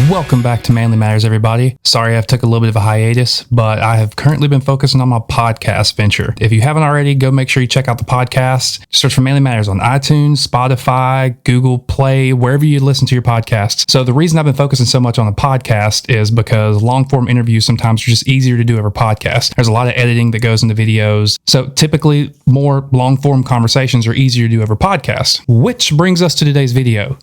Welcome back to Manly Matters, everybody. Sorry I've took a little bit of a hiatus, but I have currently been focusing on my podcast venture. If you haven't already, go make sure you check out the podcast. Search for Manly Matters on iTunes, Spotify, Google Play, wherever you listen to your podcasts. So the reason I've been focusing so much on the podcast is because long-form interviews sometimes are just easier to do over podcast. There's a lot of editing that goes into videos. So typically more long-form conversations are easier to do over podcast, which brings us to today's video,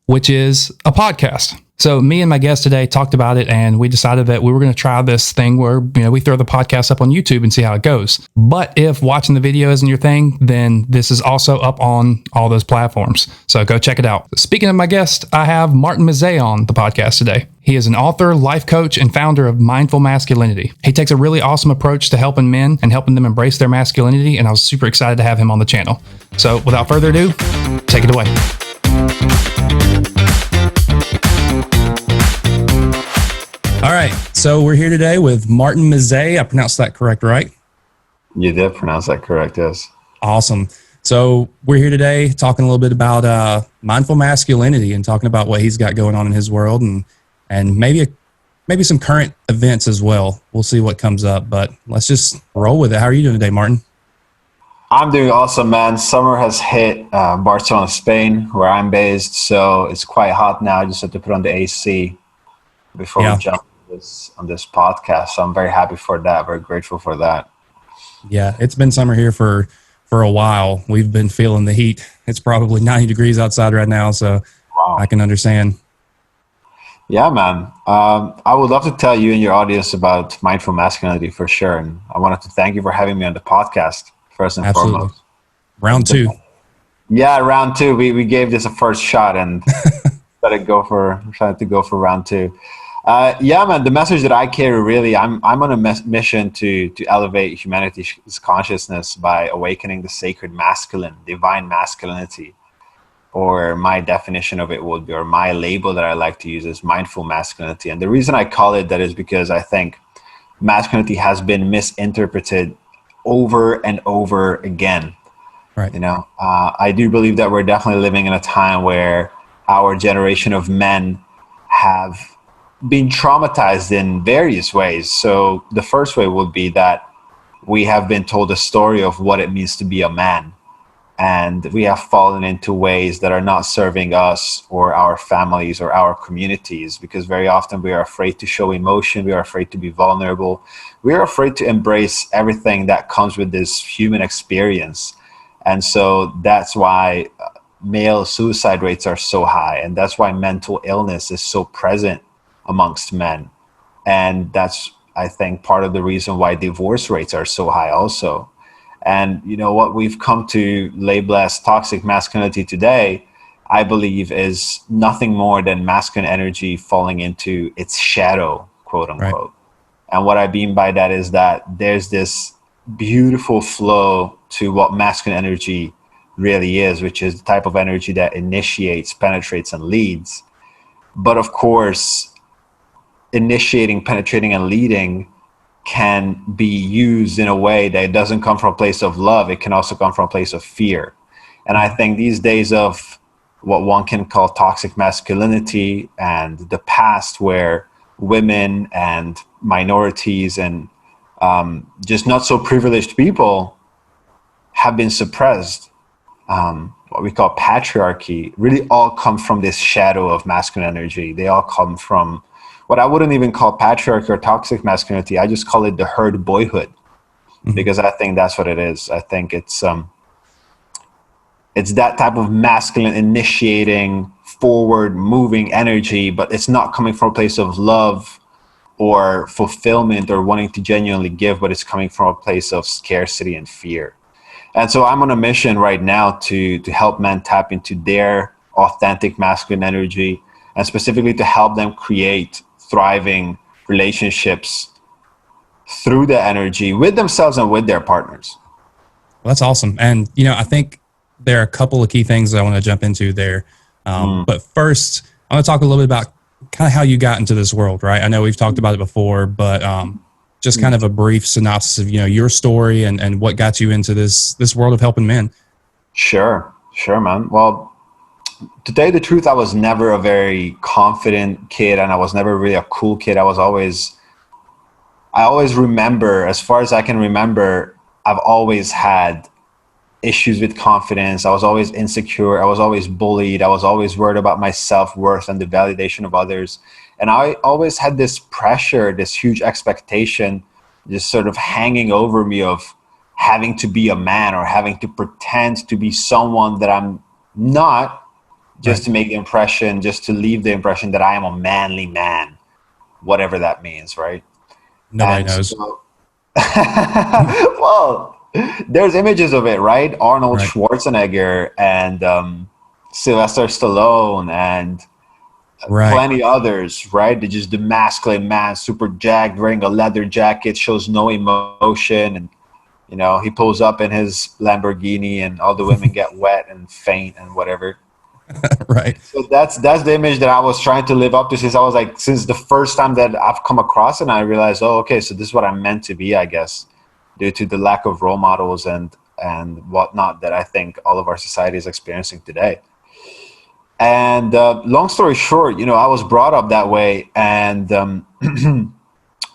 which is a podcast. So me and my guest today talked about it, and we decided that we were going to try this thing where, we throw the podcast up on YouTube and see how it goes. But if watching the video isn't your thing, then this is also up on all those platforms. So go check it out. Speaking of my guest, I have Martin Mezei on the podcast today. He is an author, life coach, and founder of Mindful Masculinity. He takes a really awesome approach to helping men and helping them embrace their masculinity, and I was super excited to have him on the channel. So without further ado, take it away. All right, so we're here today with Martin Mezei. I pronounced that correct, right? You did pronounce that correct, yes. Awesome. So we're here today talking a little bit about mindful masculinity and talking about what he's got going on in his world and maybe some current events as well. We'll see what comes up, but let's just roll with it. How are you doing today, Martin? I'm doing awesome, man. Summer has hit Barcelona, Spain, where I'm based, so it's quite hot now. I just have to put on the AC before we jump on this podcast. So I'm very happy for that, very grateful for that. Yeah, it's been summer here for a while. We've been feeling the heat. It's probably 90 degrees outside right now, so wow. I can understand. Yeah, man. I would love to tell you and your audience about mindful masculinity for sure. And I wanted to thank you for having me on the podcast, first and foremost. Round two. Yeah, round two. We gave this a first shot and decided to go for round two. Yeah, man, the message that I carry, really, I'm on a mission to elevate humanity's consciousness by awakening the sacred masculine, divine masculinity, or my definition of it would be, or my label that I like to use is mindful masculinity. And the reason I call it that is because I think masculinity has been misinterpreted over and over again. Right. I do believe that we're definitely living in a time where our generation of men have been traumatized in various ways. So the first way would be that we have been told a story of what it means to be a man. And we have fallen into ways that are not serving us or our families or our communities, because very often we are afraid to show emotion. We are afraid to be vulnerable. We are afraid to embrace everything that comes with this human experience. And so that's why male suicide rates are so high. And that's why mental illness is so present amongst men. And that's, I think, part of the reason why divorce rates are so high also. And what we've come to label as toxic masculinity today, I believe, is nothing more than masculine energy falling into its shadow, quote unquote. Right. And what I mean by that is that there's this beautiful flow to what masculine energy really is, which is the type of energy that initiates, penetrates, and leads. But of course, initiating, penetrating, and leading can be used in a way that doesn't come from a place of love. It can also come from a place of fear. And I think these days of what one can call toxic masculinity and the past, where women and minorities and just not so privileged people have been suppressed, what we call patriarchy, really all come from this shadow of masculine energy. They all come from what I wouldn't even call patriarchy or toxic masculinity. I just call it the herd boyhood, because I think that's what it is. I think it's that type of masculine initiating, forward moving energy, but it's not coming from a place of love or fulfillment or wanting to genuinely give, but it's coming from a place of scarcity and fear. And so I'm on a mission right now to help men tap into their authentic masculine energy, and specifically to help them create thriving relationships through the energy with themselves and with their partners. Well, that's awesome. And, I think there are a couple of key things that I want to jump into there. But first, I want to talk a little bit about kind of how you got into this world, right? I know we've talked about it before, but just kind of a brief synopsis of, your story and what got you into this world of helping men. Sure, man. Well, To tell you the truth, I was never a very confident kid, and I was never really a cool kid. I always remember, as far as I can remember, I've always had issues with confidence. I was always insecure. I was always bullied. I was always worried about my self-worth and the validation of others. And I always had this pressure, this huge expectation, just sort of hanging over me of having to be a man or having to pretend to be someone that I'm not, just Right. to make the impression, just to leave the impression that I am a manly man, whatever that means, right? Nobody And knows. so, well, there's images of it, right? Arnold Right. Schwarzenegger and Sylvester Stallone and Right. plenty others, right? They're just the masculine man, super jacked, wearing a leather jacket, shows no emotion, and he pulls up in his Lamborghini, and all the women get wet and faint and whatever. Right. So that's the image that I was trying to live up to since the first time that I've come across it, and I realized, oh, okay, so this is what I'm meant to be, I guess, due to the lack of role models and whatnot that I think all of our society is experiencing today. And long story short, I was brought up that way, and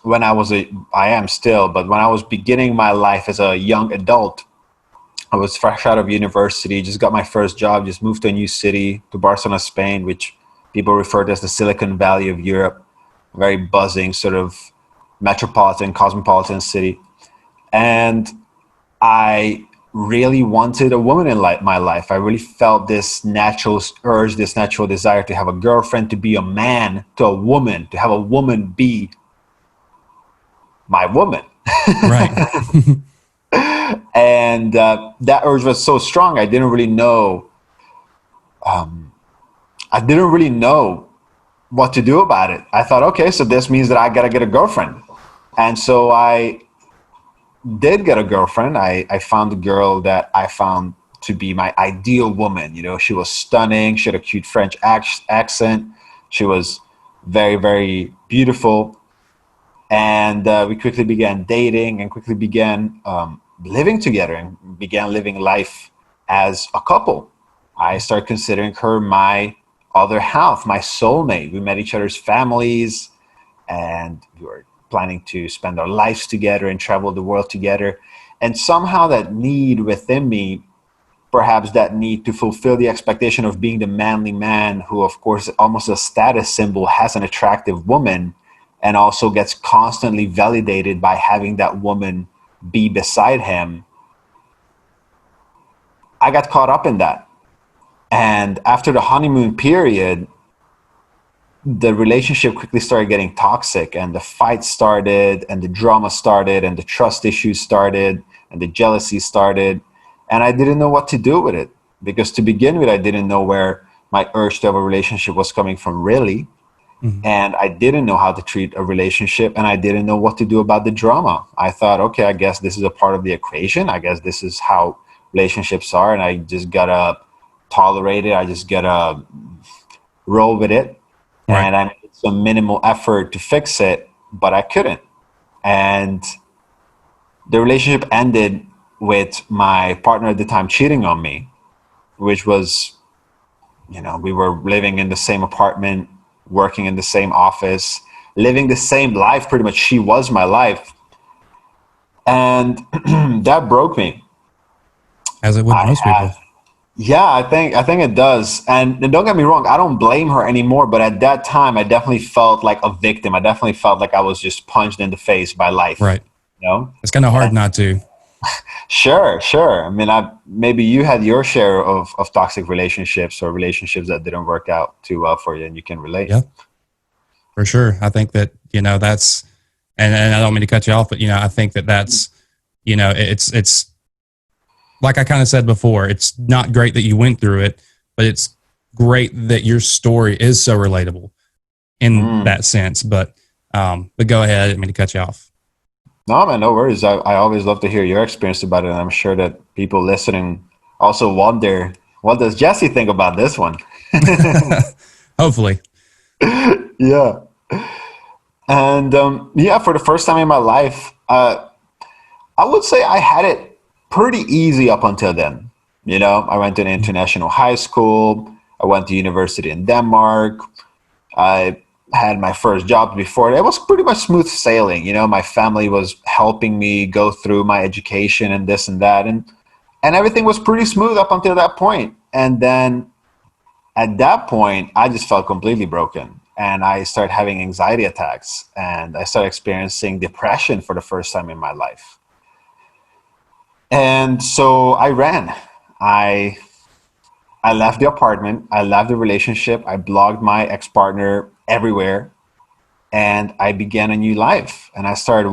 when I am still, but when I was beginning my life as a young adult, I was fresh out of university, just got my first job, just moved to a new city, to Barcelona, Spain, which people refer to as the Silicon Valley of Europe, very buzzing, sort of metropolitan, cosmopolitan city. And I really wanted a woman in my life. I really felt this natural urge, this natural desire to have a girlfriend, to be a man to a woman, to have a woman be my woman. Right. And that urge was so strong. I didn't really know what to do about it. I thought, okay, so this means that I gotta get a girlfriend. And so I did get a girlfriend. I found a girl that I found to be my ideal woman. She was stunning. She had a cute French accent. She was very, very beautiful. And we quickly began dating and quickly began living together and began living life as a couple. I started considering her my other half, my soulmate. We met each other's families, and we were planning to spend our lives together and travel the world together. And somehow that need within me, perhaps that need to fulfill the expectation of being the manly man who, of course, almost a status symbol, has an attractive woman and also gets constantly validated by having that woman be beside him. I got caught up in that. And after the honeymoon period, the relationship quickly started getting toxic, and the fights started, and the drama started, and the trust issues started, and the jealousy started. And I didn't know what to do with it, because to begin with, I didn't know where my urge to have a relationship was coming from, really. Mhm. And I didn't know how to treat a relationship, and I didn't know what to do about the drama. I thought, okay, I guess this is a part of the equation. I guess this is how relationships are, and I just gotta tolerate it. I just gotta roll with it. Right. And I made some minimal effort to fix it, but I couldn't. And the relationship ended with my partner at the time cheating on me, which was, we were living in the same apartment, working in the same office, living the same life. Pretty much, she was my life. And that broke me. As it would I most had people. Yeah, I think it does. And don't get me wrong, I don't blame her anymore, but at that time I definitely felt like a victim. I definitely felt like I was just punched in the face by life, Right. you know? It's kind of hard And not to. sure. I mean, maybe you had your share of toxic relationships or relationships that didn't work out too well for you, and you can relate. Yeah, for sure. I think that, that's, and I don't mean to cut you off, but, I think that that's, it's like I kind of said before, it's not great that you went through it, but it's great that your story is so relatable in Mm. that sense. But go ahead. I didn't mean to cut you off. No, man, no worries. I always love to hear your experience about it, and I'm sure that people listening also wonder, what does Jesse think about this one? Hopefully. Yeah. And yeah, for the first time in my life, I would say I had it pretty easy up until then. I went to an international high school. I went to university in Denmark. I had my first job before. It was pretty much smooth sailing. You know, my family was helping me go through my education and this and that. And everything was pretty smooth up until that point. And then at that point, I just felt completely broken. And I started having anxiety attacks. And I started experiencing depression for the first time in my life. And so I ran. I left the apartment. I left the relationship. I blocked my ex-partner everywhere. And I began a new life. And I started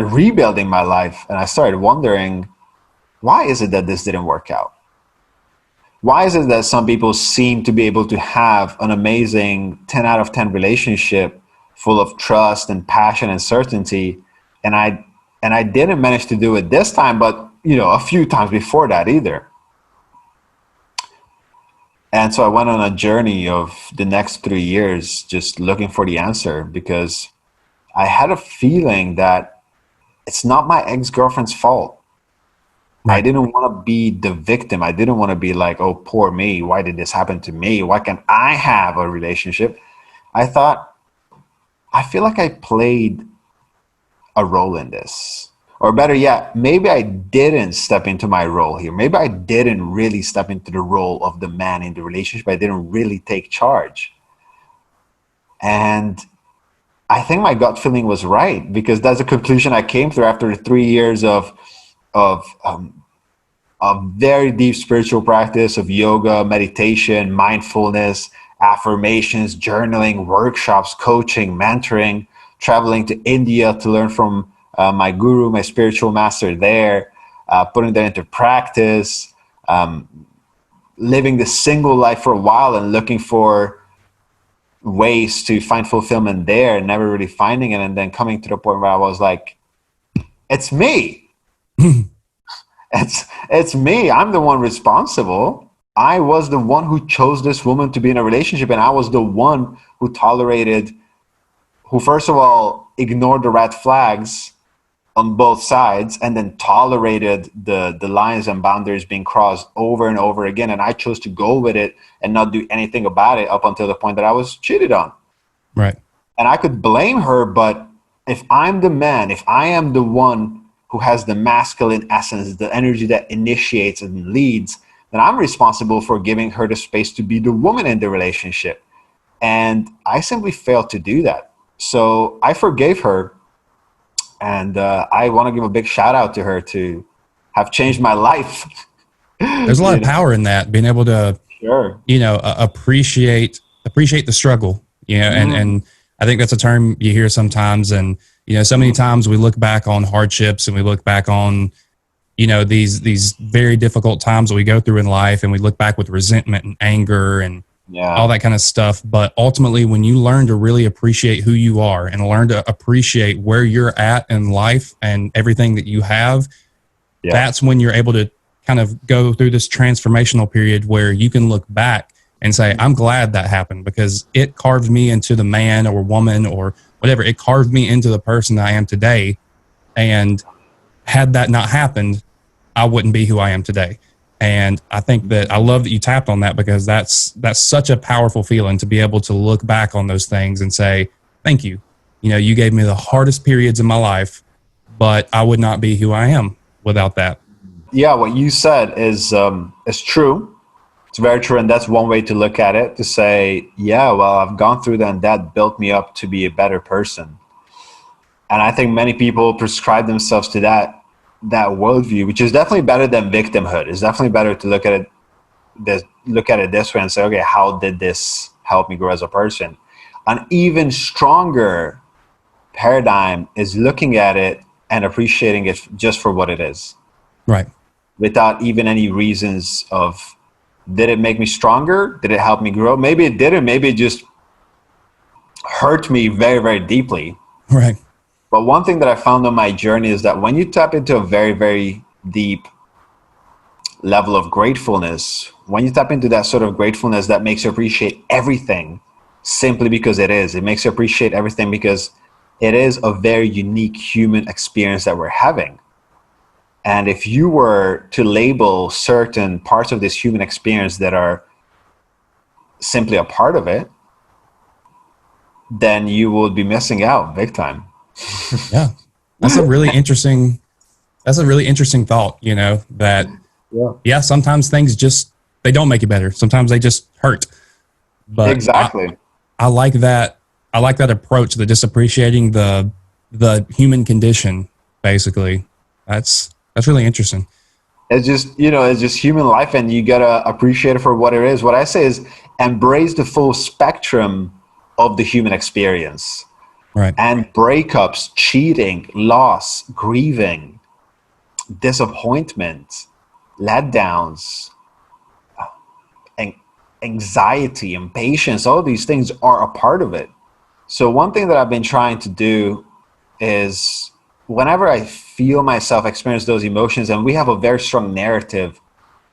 rebuilding my life. And I started wondering, why is it that this didn't work out? Why is it that some people seem to be able to have an amazing 10 out of 10 relationship full of trust and passion and certainty, and I didn't manage to do it this time, but a few times before that either. And so I went on a journey of the next 3 years just looking for the answer, because I had a feeling that it's not my ex-girlfriend's fault. Right. I didn't want to be the victim. I didn't want to be like, oh, poor me. Why did this happen to me? Why can't I have a relationship? I thought, I feel like I played a role in this. Or better yet, maybe I didn't step into my role here. Maybe I didn't really step into the role of the man in the relationship. I didn't really take charge. And I think my gut feeling was right, because that's the conclusion I came through after 3 years of very deep spiritual practice of yoga, meditation, mindfulness, affirmations, journaling, workshops, coaching, mentoring, traveling to India to learn from my guru, my spiritual master there, putting that into practice, living the single life for a while and looking for ways to find fulfillment there and never really finding it, and then coming to the point where I was like, it's me. It's me. I'm the one responsible. I was the one who chose this woman to be in a relationship, and I was the one who first of all ignored the red flags on both sides, and then tolerated the lines and boundaries being crossed over and over again. And I chose to go with it and not do anything about it up until the point that I was cheated on. Right. And I could blame her, but if I'm the man, if I am the one who has the masculine essence, the energy that initiates and leads, then I'm responsible for giving her the space to be the woman in the relationship. And I simply failed to do that. So I forgave her. And I want to give a big shout out to her to have changed my life. There's a lot of power in that, being able to, sure, appreciate the struggle, and I think that's a term you hear sometimes. And, so many times we look back on hardships and we look back on, these very difficult times that we go through in life, and we look back with resentment and anger and all that kind of stuff. But ultimately, when you learn to really appreciate who you are and learn to appreciate where you're at in life and everything that you have, that's when you're able to kind of go through this transformational period where you can look back and say, I'm glad that happened, because it carved me into the man or woman or whatever. It carved me into the person that I am today. And had that not happened, I wouldn't be who I am today. And I think that I love that you tapped on that, because that's such a powerful feeling to be able to look back on those things and say, thank you. You gave me the hardest periods in my life, but I would not be who I am without that. Yeah, what you said is true. It's very true. And that's one way to look at it, to say, yeah, well, I've gone through that and that built me up to be a better person. And I think many people prescribe themselves to that worldview, which is definitely better than victimhood. It's definitely better to look at it this way and say, okay, how did this help me grow as a person? An even stronger paradigm is looking at it and appreciating it just for what it is. Right. Without even any reasons of, did it make me stronger? Did it help me grow? Maybe it didn't. Maybe it just hurt me very, very deeply. Right. But one thing that I found on my journey is that when you tap into a very, very deep level of gratefulness, when you tap into that sort of gratefulness that makes you appreciate everything simply because it is, it makes you appreciate everything because it is a very unique human experience that we're having. And if you were to label certain parts of this human experience that are simply a part of it, then you would be missing out big time. Yeah. That's a really interesting, thought, that, Yeah. yeah, sometimes things just, they don't make it better. Sometimes they just hurt. But Exactly. I like that. I like that approach, the just appreciating the human condition, basically. That's really interesting. It's just, it's just human life, and you gotta appreciate it for what it is. What I say is embrace the full spectrum of the human experience. Right. And breakups, cheating, loss, grieving, disappointment, letdowns, and anxiety, impatience, all these things are a part of it. So one thing that I've been trying to do is whenever I feel myself experience those emotions, and we have a very strong narrative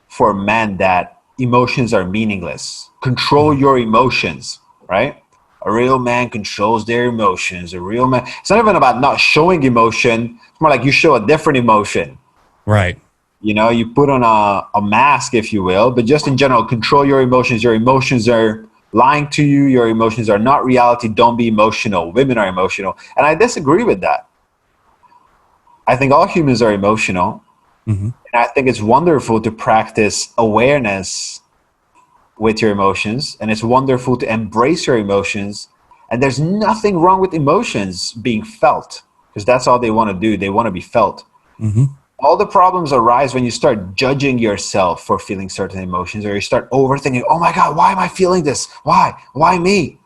for men that emotions are meaningless. Control your emotions, right? A real man controls their emotions. A real man, it's not even about not showing emotion. It's more like you show a different emotion. Right. You put on a mask, if you will, but just in general, control your emotions. Your emotions are lying to you. Your emotions are not reality. Don't be emotional. Women are emotional. And I disagree with that. I think all humans are emotional. Mm-hmm. And I think it's wonderful to practice awareness with your emotions. And it's wonderful to embrace your emotions. And there's nothing wrong with emotions being felt, because that's all they want to do. They want to be felt. Mm-hmm. All the problems arise when you start judging yourself for feeling certain emotions, or you start overthinking, oh my God, why am I feeling this? Why? Why me?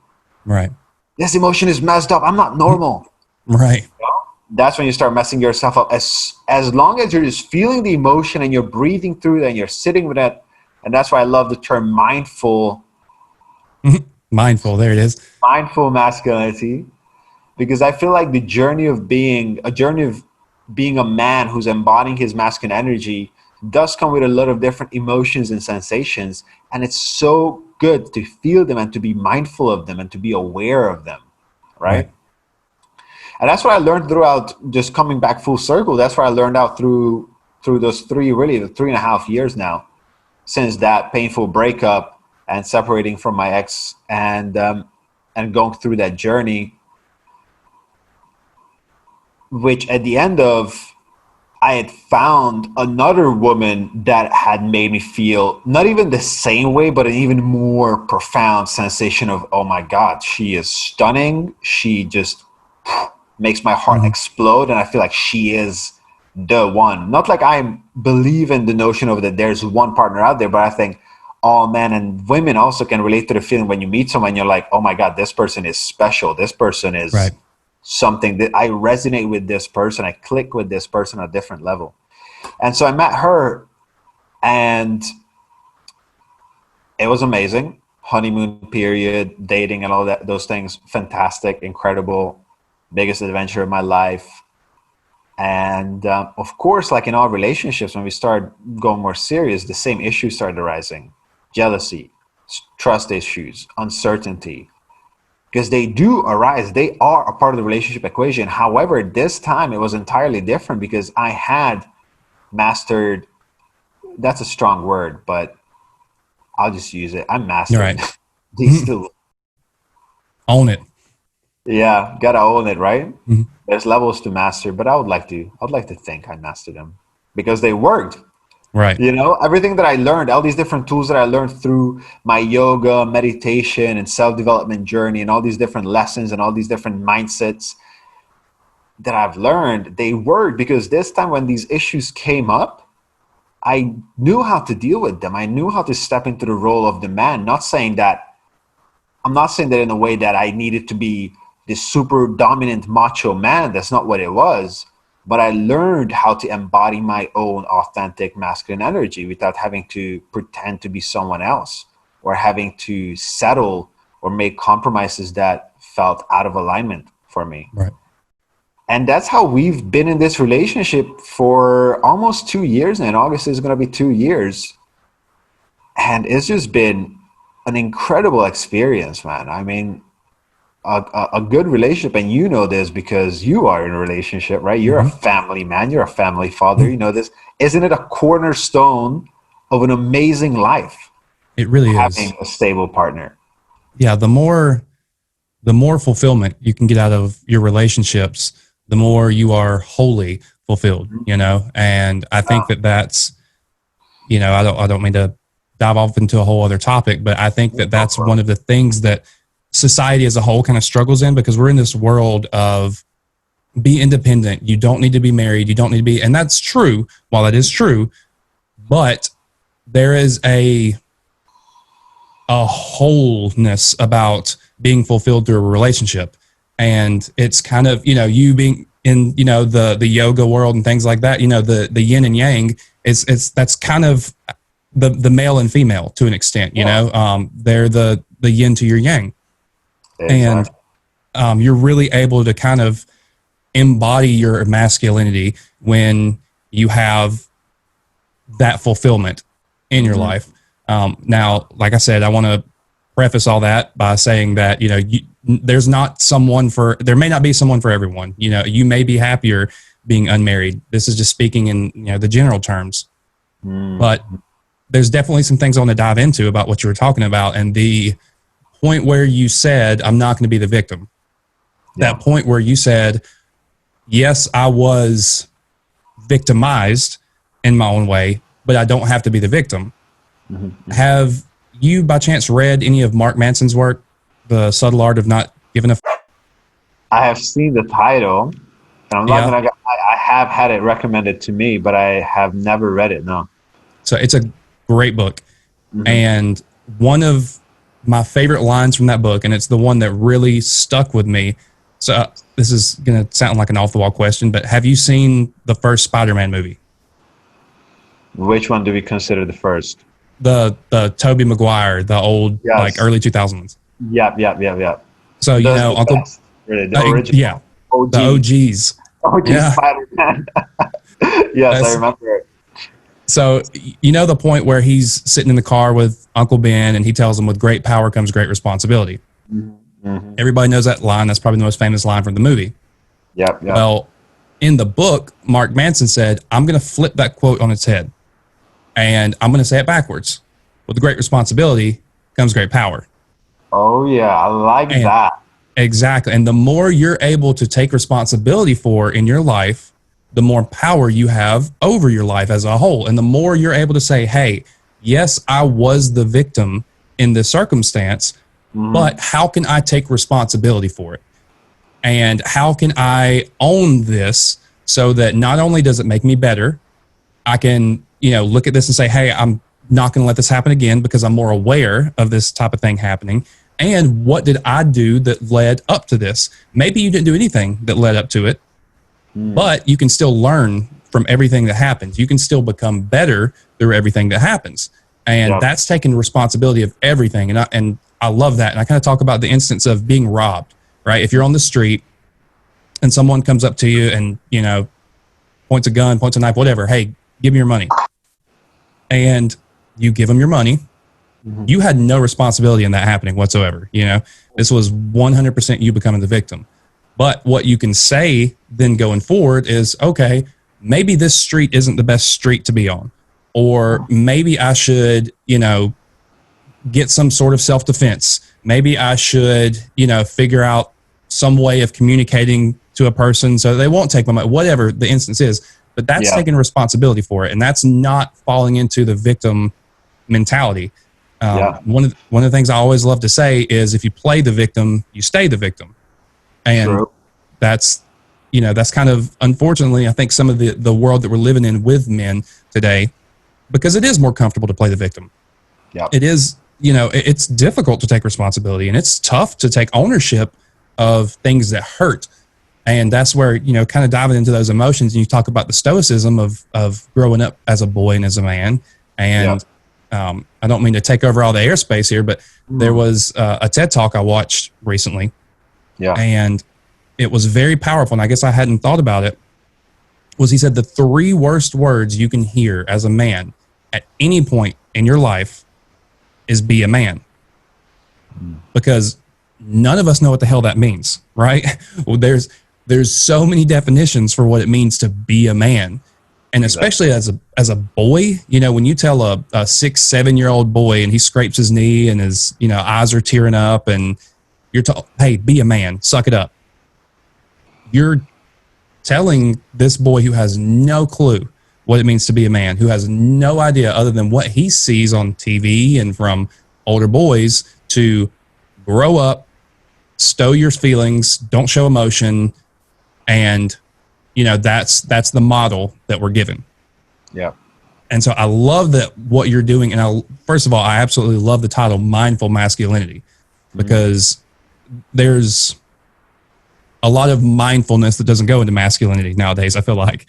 Right. This emotion is messed up. I'm not normal. Right. That's when you start messing yourself up. As long as you're just feeling the emotion and you're breathing through it and you're sitting with it. And that's why I love the term mindful Mindful. There it is. masculinity, because I feel like the journey of being a man who's embodying his masculine energy does come with a lot of different emotions and sensations. And it's so good to feel them and to be mindful of them and to be aware of them. Right. And that's what I learned throughout, just coming back full circle. That's what I learned out through those the 3.5 years now, since that painful breakup and separating from my ex, and going through that journey, which at the end of, I had found another woman that had made me feel not even the same way, but an even more profound sensation of, oh my God, she is stunning. She just makes my heart explode. And I feel like she is the one. Not like I believe in the notion of that there's one partner out there, but I think all men and women also can relate to the feeling when you meet someone, you're like, oh my God, this person is special. This person is something that I resonate with. This person, I click with this person on a different level. And so I met her, and it was amazing. Honeymoon period, dating and all that, those things, fantastic, incredible, biggest adventure of my life. And of course, like in all relationships, when we start going more serious, the same issues started arising: jealousy, trust issues, uncertainty, because they do arise. They are a part of the relationship equation. However, this time it was entirely different, because I had mastered, that's a strong word, but I'll just use it. I mastered these two. Own it. Yeah, gotta own it, right? There's levels to master, but I'd like to think I mastered them because they worked. Right. Everything that I learned, all these different tools that I learned through my yoga, meditation, and self-development journey, and all these different lessons and all these different mindsets that I've learned, they worked, because this time when these issues came up, I knew how to deal with them. I knew how to step into the role of the man. I'm not saying that in a way that I needed to be this super dominant macho man. That's not what it was. But I learned how to embody my own authentic masculine energy without having to pretend to be someone else, or having to settle or make compromises that felt out of alignment for me. Right. And that's how we've been in this relationship for almost 2 years now. In August is going to be 2 years. And it's just been an incredible experience, man. I mean, a good relationship, and you know this because you are in a relationship, right? You're a family man, you're a family father, you know this. Isn't it a cornerstone of an amazing life? It really Having is. a stable partner. Yeah, the more fulfillment you can get out of your relationships, the more you are wholly fulfilled, And I think that that's, I don't mean to dive off into a whole other topic, but I think that that's one of the things that society as a whole kind of struggles in, because we're in this world of be independent. You don't need to be married. You don't need to be, and that's true. While that is true, but there is a wholeness about being fulfilled through a relationship. And it's kind of, you being in, the yoga world and things like that, the yin and yang that's kind of the male and female to an extent, they're the yin to your yang. Exactly. And you're really able to kind of embody your masculinity when you have that fulfillment in your life. Now, like I said, I want to preface all that by saying that, there may not be someone for everyone. You may be happier being unmarried. This is just speaking in, the general terms. But there's definitely some things I want to dive into about what you were talking about. And the point where you said, I'm not going to be the victim. Yeah. That point where you said, yes, I was victimized in my own way, but I don't have to be the victim. Have you by chance read any of Mark Manson's work, The Subtle Art of Not Giving a F***? I have seen the title, and I'm not gonna. I have had it recommended to me, but I have never read it. No. So it's a great book, and one of my favorite lines from that book, and it's the one that really stuck with me. So this is gonna sound like an off-the-wall question, but have you seen the first Spider-Man movie? Which one do we consider the first? The Tobey Maguire, the old like early 2000s. Yep. So Uncle best, really, the original. OG. The OGs. OG Spider-Man. Yes, I remember it. So the point where he's sitting in the car with Uncle Ben and he tells him, with great power comes great responsibility. Everybody knows that line. That's probably the most famous line from the movie. Yep. Well, in the book, Mark Manson said, I'm going to flip that quote on its head. And I'm going to say it backwards. With great responsibility comes great power. Oh, yeah. I like that. Exactly. And the more you're able to take responsibility for in your life, the more power you have over your life as a whole. And the more you're able to say, hey, yes, I was the victim in this circumstance, but how can I take responsibility for it? And how can I own this so that not only does it make me better, I can look at this and say, hey, I'm not going to let this happen again because I'm more aware of this type of thing happening. And what did I do that led up to this? Maybe you didn't do anything that led up to it, but you can still learn from everything that happens. You can still become better through everything that happens. And that's taking responsibility of everything. And I love that. And I kind of talk about the instance of being robbed, right? If you're on the street and someone comes up to you and, points a gun, points a knife, whatever, hey, give me your money. And you give them your money. You had no responsibility in that happening whatsoever. This was 100% you becoming the victim. But what you can say then going forward is, okay, maybe this street isn't the best street to be on. Or maybe I should, get some sort of self-defense. Maybe I should, figure out some way of communicating to a person so they won't take my money, whatever the instance is. But that's taking responsibility for it. And that's not falling into the victim mentality. One of the things I always love to say is if you play the victim, you stay the victim. And that's kind of, unfortunately, I think some of the world that we're living in with men today, because it is more comfortable to play the victim. It is, it's difficult to take responsibility and it's tough to take ownership of things that hurt. And that's where, kind of diving into those emotions, and you talk about the stoicism of growing up as a boy and as a man. And I don't mean to take over all the airspace here, but there was a TED Talk I watched recently. And it was very powerful. And I guess I hadn't thought about it. He said the 3 worst words you can hear as a man at any point in your life is be a man. Because none of us know what the hell that means, right? Well, there's so many definitions for what it means to be a man. And especially as a boy, you know, when you tell a 6-7-year-old boy and he scrapes his knee and his, you know, eyes are tearing up and you're told, hey, be a man, suck it up. You're telling this boy who has no clue what it means to be a man, who has no idea other than what he sees on TV and from older boys, to grow up, stow your feelings, don't show emotion, and you know that's the model that we're given. Yeah. And so I love that what you're doing, and first of all, I absolutely love the title "Mindful Masculinity" because there's a lot of mindfulness that doesn't go into masculinity nowadays. I feel like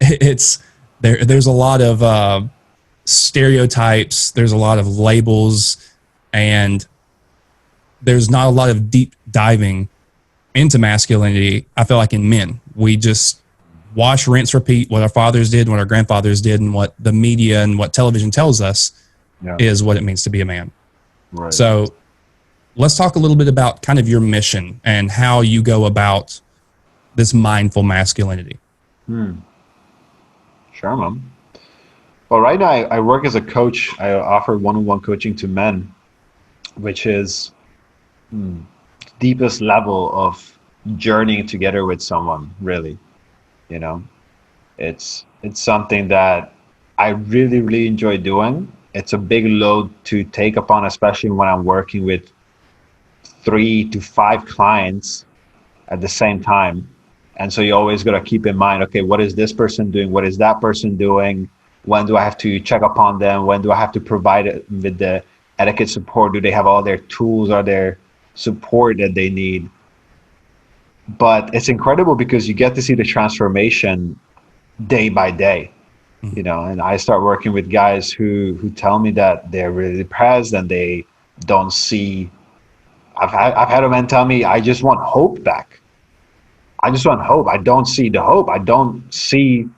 there's a lot of stereotypes, there's a lot of labels, and there's not a lot of deep diving into masculinity. I feel like in men, we just wash, rinse, repeat what our fathers did, what our grandfathers did, and what the media and what television tells us is what it means to be a man. Right. So let's talk a little bit about kind of your mission and how you go about this mindful masculinity. Sure, man. Well, right now I work as a coach. I offer one-on-one coaching to men, which is deepest level of journeying together with someone, really. You know, it's something that I really, really enjoy doing. It's a big load to take upon, especially when I'm working with 3 to 5 clients at the same time. And so you always got to keep in mind, okay, what is this person doing? What is that person doing? When do I have to check upon them? When do I have to provide it with the etiquette support? Do they have all their tools or their support that they need? But it's incredible because you get to see the transformation day by day, you know, and I start working with guys who tell me that they're really depressed and they don't see. I've had a man tell me, I just want hope back. I just want hope. I don't see the hope. I don't see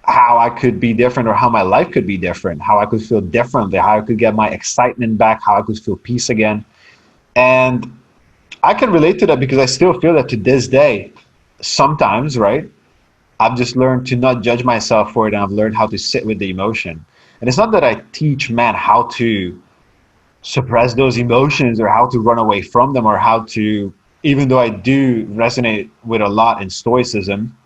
how I could be different or how my life could be different, how I could feel differently, how I could get my excitement back, how I could feel peace again. And I can relate to that because I still feel that to this day, sometimes, right? I've just learned to not judge myself for it, and I've learned how to sit with the emotion. And it's not that I teach men how to suppress those emotions or how to run away from them or how to, even though I do resonate with a lot in Stoicism,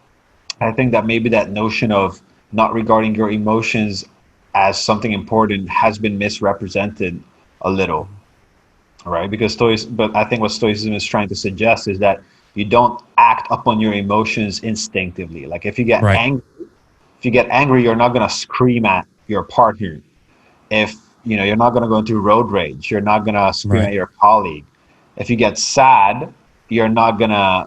I think that maybe that notion of not regarding your emotions as something important has been misrepresented a little, right? Because but I think what Stoicism is trying to suggest is that you don't act upon your emotions instinctively. Like if you get angry, you're not going to scream at your partner. If you're not going to go into road rage, you're not going to scream at your colleague. If you get sad, you're not going to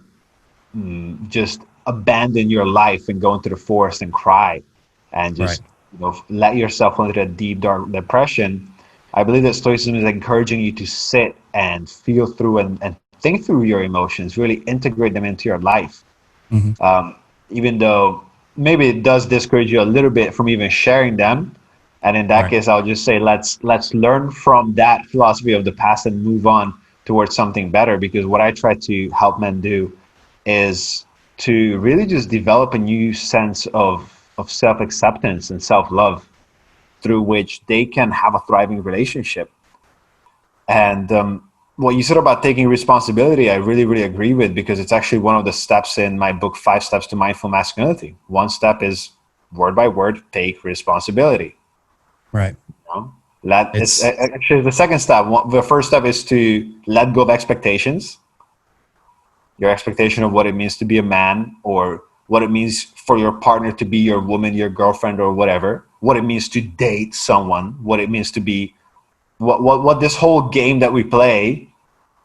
just abandon your life and go into the forest and cry and just let yourself go into a deep, dark depression. I believe that Stoicism is encouraging you to sit and feel through and think through your emotions, really integrate them into your life. Even though maybe it does discourage you a little bit from even sharing them. And in that case, I'll just say, let's learn from that philosophy of the past and move on towards something better. Because what I try to help men do is to really just develop a new sense of self-acceptance and self-love through which they can have a thriving relationship. And what you said about taking responsibility, I really, really agree with, because it's actually one of the steps in my book, 5 Steps to Mindful Masculinity. One step is, word by word, take responsibility. Right. It's actually the second step. The first step is to let go of expectations. Your expectation of what it means to be a man, or what it means for your partner to be your woman, your girlfriend, or whatever. What it means to date someone. What it means to be, what this whole game that we play,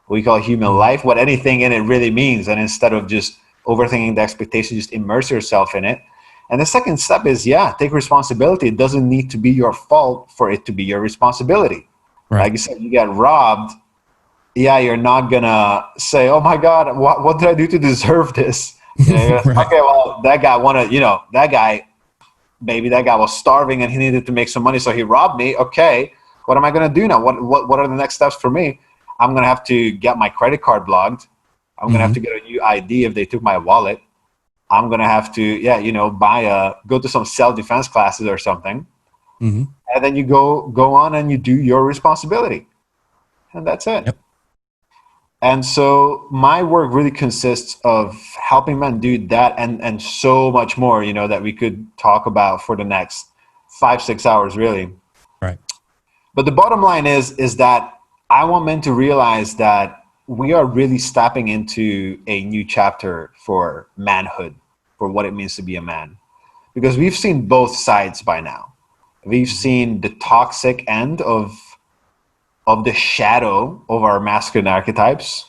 we call human life, what anything in it really means. And instead of just overthinking the expectation, just immerse yourself in it. And the second step is, take responsibility. It doesn't need to be your fault for it to be your responsibility. Right. Like you said, you get robbed. You're not going to say, oh my God, what did I do to deserve this? Okay, well, that guy was starving and he needed to make some money, so he robbed me. Okay, what am I going to do now? What are the next steps for me? I'm going to have to get my credit card logged. I'm going to have to get a new ID if they took my wallet. I'm going to have to, go to some self-defense classes or something. And then you go on and you do your responsibility. And that's it. Yep. And so my work really consists of helping men do that and so much more, that we could talk about for the next 5-6 hours, really. Right. But the bottom line is that I want men to realize that we are really stepping into a new chapter for manhood, for what it means to be a man. Because we've seen both sides by now. We've seen the toxic end of the shadow of our masculine archetypes.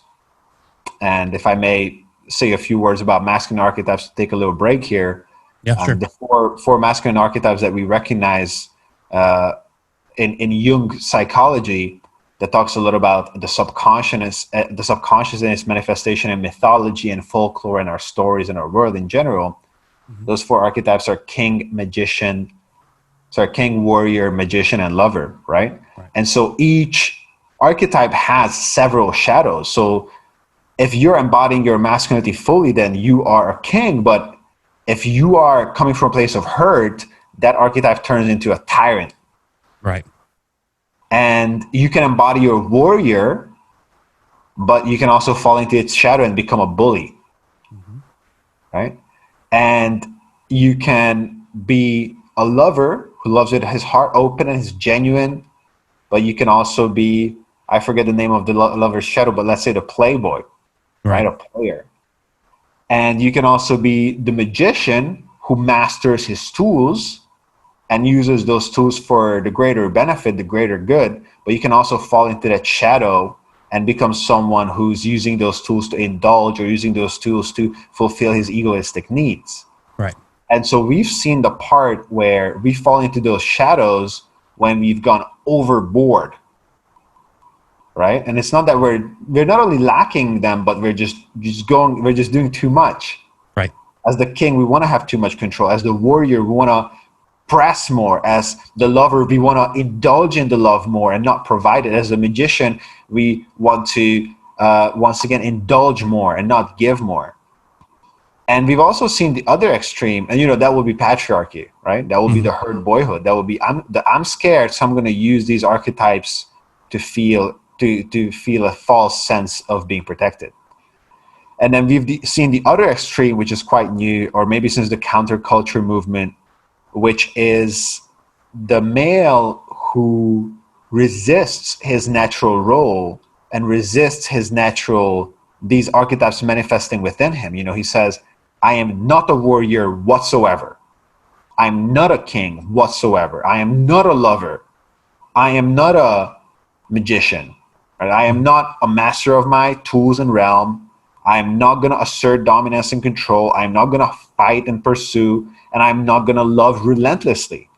And if I may say a few words about masculine archetypes, take a little break here. Yeah, sure. The four masculine archetypes that we recognize in Jung psychology, that talks a lot about the subconscious and its manifestation in mythology and folklore and our stories and our world in general. Those 4 archetypes are king, warrior, magician, and lover, right? And so each archetype has several shadows. So if you're embodying your masculinity fully, then you are a king. But if you are coming from a place of hurt, that archetype turns into a tyrant. Right. And you can embody your warrior, but you can also fall into its shadow and become a bully. Right? And you can be a lover who loves it, his heart open and is genuine, but you can also be, I forget the name of the lover's shadow, but let's say the playboy, right? A player. And you can also be the magician who masters his tools and uses those tools for the greater benefit, the greater good, but you can also fall into that shadow and become someone who's using those tools to indulge or using those tools to fulfill his egoistic needs. Right. And so we've seen the part where we fall into those shadows when we've gone overboard, right? And it's not that we're not only lacking them, but we're just doing too much. Right. As the king, we want to have too much control. As the warrior, we want to press more. As the lover, we want to indulge in the love more and not provide it. As a magician, we want to once again indulge more and not give more. And we've also seen the other extreme, and that will be patriarchy, right? That will be the herd boyhood. That will be I'm scared, so I'm going to use these archetypes to feel a false sense of being protected. And then we've seen the other extreme, which is quite new, or maybe since the counterculture movement, which is the male who resists his natural role and resists these archetypes manifesting within him. He says, I am not a warrior whatsoever. I'm not a king whatsoever. I am not a lover. I am not a magician. Right? I am not a master of my tools and realm. I am not going to assert dominance and control. I'm not going to fight and pursue, and I'm not going to love relentlessly.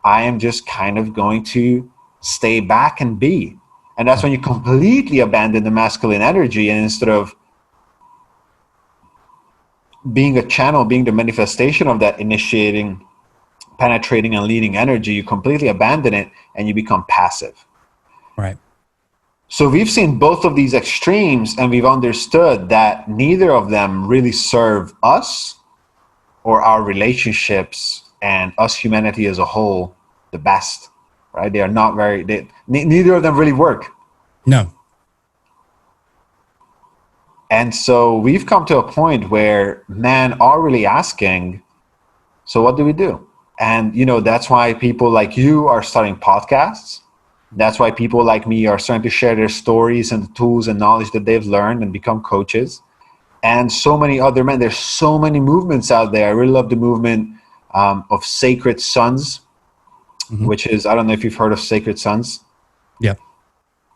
I am just kind of going to stay back and be. And that's when you completely abandon the masculine energy, and instead of being a channel, being the manifestation of that initiating, penetrating, and leading energy, you completely abandon it and you become passive. Right. So we've seen both of these extremes, and we've understood that neither of them really serve us or our relationships and us, humanity as a whole, the best, right? They are not neither of them really work. No. And so we've come to a point where men are really asking, so what do we do? And, that's why people like you are starting podcasts. That's why people like me are starting to share their stories and the tools and knowledge that they've learned and become coaches. And so many other men. There's so many movements out there. I really love the movement of Sacred Sons, which is, I don't know if you've heard of Sacred Sons. Yeah.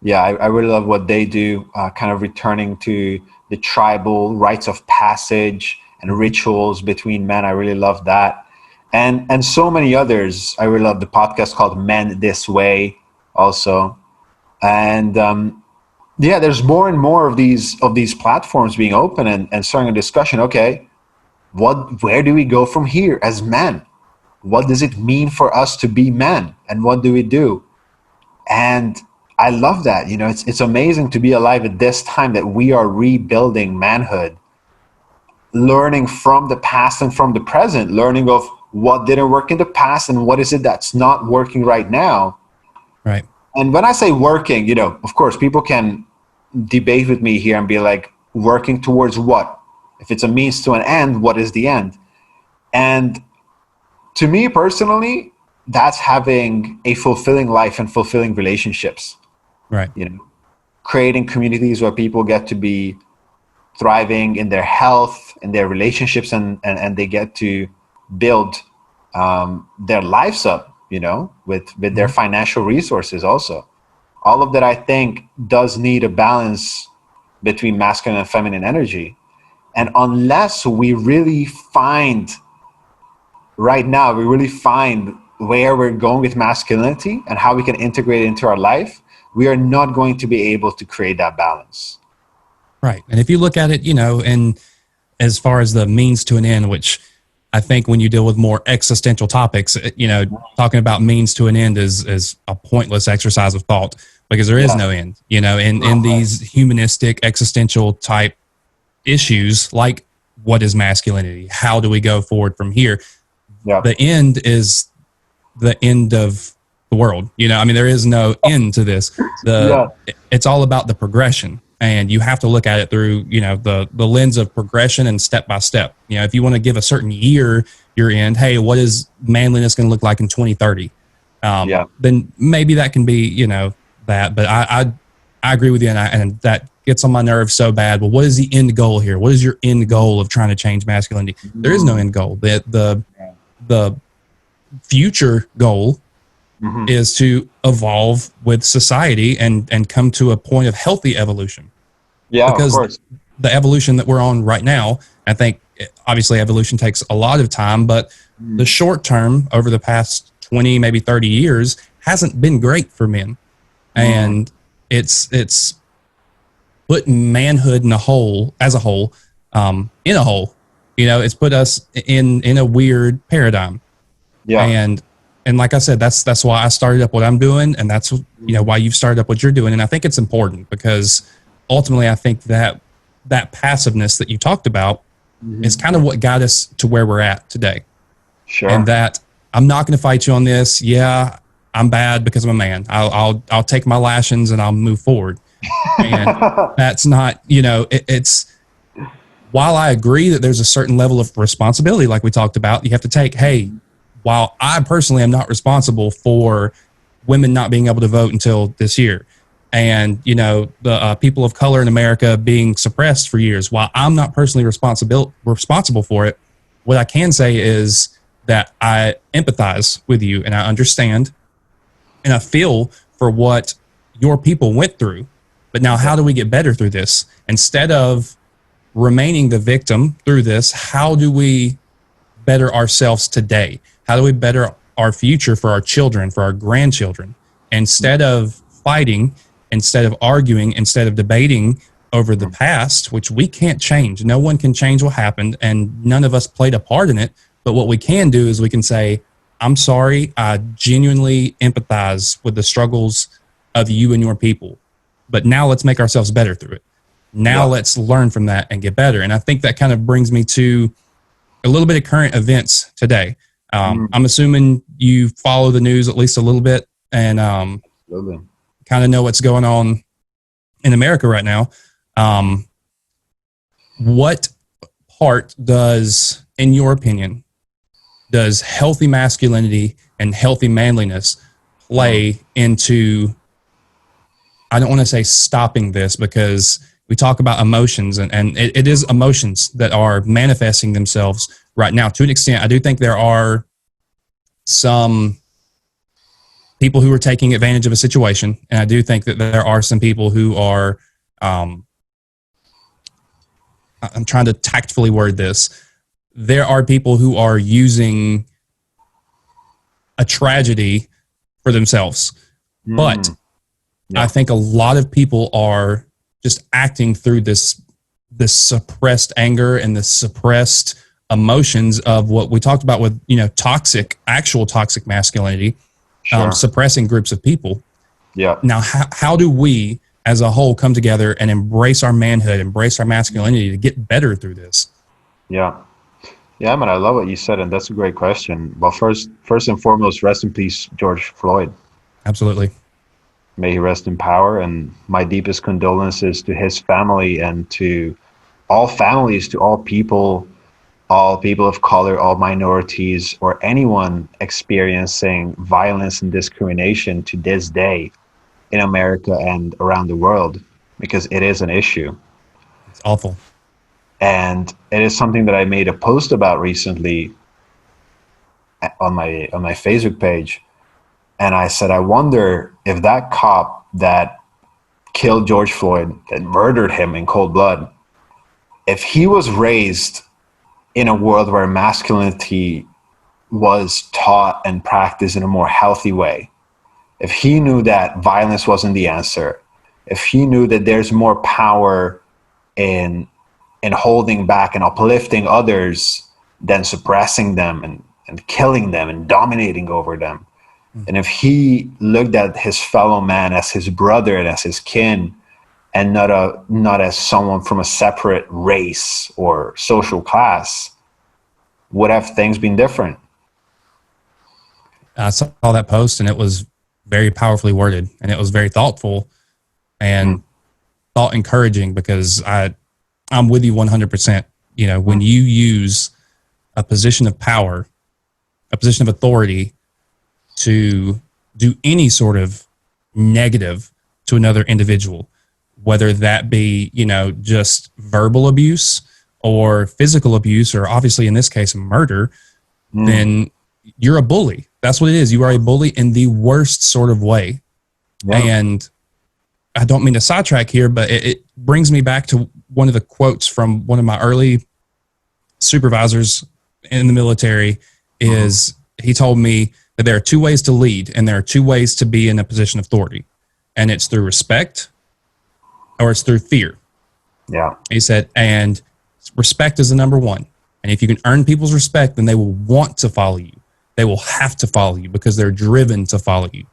Yeah, I really love what they do, kind of returning to the tribal rites of passage and rituals between men. I really love that. And so many others. I really love the podcast called Men This Way also. And there's more and more of these platforms being open and starting a discussion. Okay, where do we go from here as men? What does it mean for us to be men? And what do we do? And I love that. You know, it's amazing to be alive at this time that we are rebuilding manhood, learning from the past and from the present, learning of what didn't work in the past and what is it that's not working right now. Right. And when I say working, you know, of course, people can debate with me here and be like, working towards what? If it's a means to an end, what is the end? And to me personally, that's having a fulfilling life and fulfilling relationships. Right. You know, creating communities where people get to be thriving in their health, in their relationships, and they get to build their lives up, you know, with their financial resources also. All of that, I think, does need a balance between masculine and feminine energy. And unless we really find right now, we really find where we're going with masculinity and how we can integrate it into our life, we are not going to be able to create that balance. Right. And if you look at it, you know, and as far as the means to an end, which I think when you deal with more existential topics, you know, talking about means to an end is a pointless exercise of thought because there is no end, you know, in these humanistic existential type issues like what is masculinity? How do we go forward from here? Yeah. The end is the end of the world. You know, I mean, there is no end to this. It's all about the progression. And you have to look at it through, you know, the lens of progression and step by step. You know, if you want to give a certain year you're in, hey, what is manliness going to look like in 2030? Then maybe that can be, you know, that. But I agree with you, and that gets on my nerves so bad. Well, what is the end goal here? What is your end goal of trying to change masculinity? There is no end goal. The future goal is to evolve with society and come to a point of healthy evolution. Yeah, because of course. The evolution that we're on right now, I think obviously evolution takes a lot of time, but the short term over the past 20, maybe 30 years hasn't been great for men. And it's put manhood in a hole, in a hole. You know, it's put us in a weird paradigm. Yeah. And like I said, that's why I started up what I'm doing, and that's, you know, why you've started up what you're doing. And I think it's important because ultimately I think that passiveness that you talked about is kind of what got us to where we're at today. Sure. And that I'm not going to fight you on this. Yeah, I'm bad because I'm a man. I'll take my lashings and I'll move forward. And that's not, you know, it's while I agree that there's a certain level of responsibility, like we talked about, you have to take, hey, while I personally am not responsible for women not being able to vote until this year, and, you know, the people of color in America being suppressed for years, while I'm not personally responsible for it, what I can say is that I empathize with you and I understand and I feel for what your people went through. But now how do we get better through this? Instead of remaining the victim through this, how do we better ourselves today? How do we better our future for our children, for our grandchildren? Instead of fighting, instead of arguing, instead of debating over the past, which we can't change. No one can change what happened, and none of us played a part in it. But what we can do is we can say, I'm sorry, I genuinely empathize with the struggles of you and your people. But now let's make ourselves better through it. Now let's learn from that and get better. And I think that kind of brings me to a little bit of current events today. I'm assuming you follow the news at least a little bit and kind of know what's going on in America right now. What part does, in your opinion, does healthy masculinity and healthy manliness play into, I don't want to say stopping this because we talk about emotions and it is emotions that are manifesting themselves right now. To an extent, I do think there are some people who are taking advantage of a situation. And I do think that there are some people who are, I'm trying to tactfully word this. There are people who are using a tragedy for themselves. But I think a lot of people are just acting through this suppressed anger and the suppressed emotions of what we talked about with, you know, actual toxic masculinity, suppressing groups of people. Yeah. Now, how do we as a whole come together and embrace our manhood, embrace our masculinity to get better through this? Yeah. Yeah, man, I love what you said, and that's a great question. Well, first and foremost, rest in peace, George Floyd. Absolutely. May he rest in power, and my deepest condolences to his family and to all families, to all people of color, all minorities, or anyone experiencing violence and discrimination to this day in America and around the world, because it is an issue. It's awful. And it is something that I made a post about recently on my Facebook page. And I said, I wonder if that cop that killed George Floyd, that murdered him in cold blood, if he was raised in a world where masculinity was taught and practiced in a more healthy way, if he knew that violence wasn't the answer, if he knew that there's more power in holding back and uplifting others than suppressing them and killing them and dominating over them, and if he looked at his fellow man as his brother and as his kin, and not as someone from a separate race or social class, would have things been different? I saw that post and it was very powerfully worded, and it was very thoughtful and thought encouraging, because I'm with you 100%. You know, when you use a position of power, a position of authority to do any sort of negative to another individual, whether that be, you know, just verbal abuse or physical abuse, or obviously in this case, murder, then you're a bully. That's what it is. You are a bully in the worst sort of way. Yeah. And I don't mean to sidetrack here, but it brings me back to one of the quotes from one of my early supervisors in the military. Is he told me that there are two ways to lead, and there are two ways to be in a position of authority, and it's through respect or it's through fear. Yeah. He said, and respect is the number one. And if you can earn people's respect, then they will want to follow you. They will have to follow you because they're driven to follow you.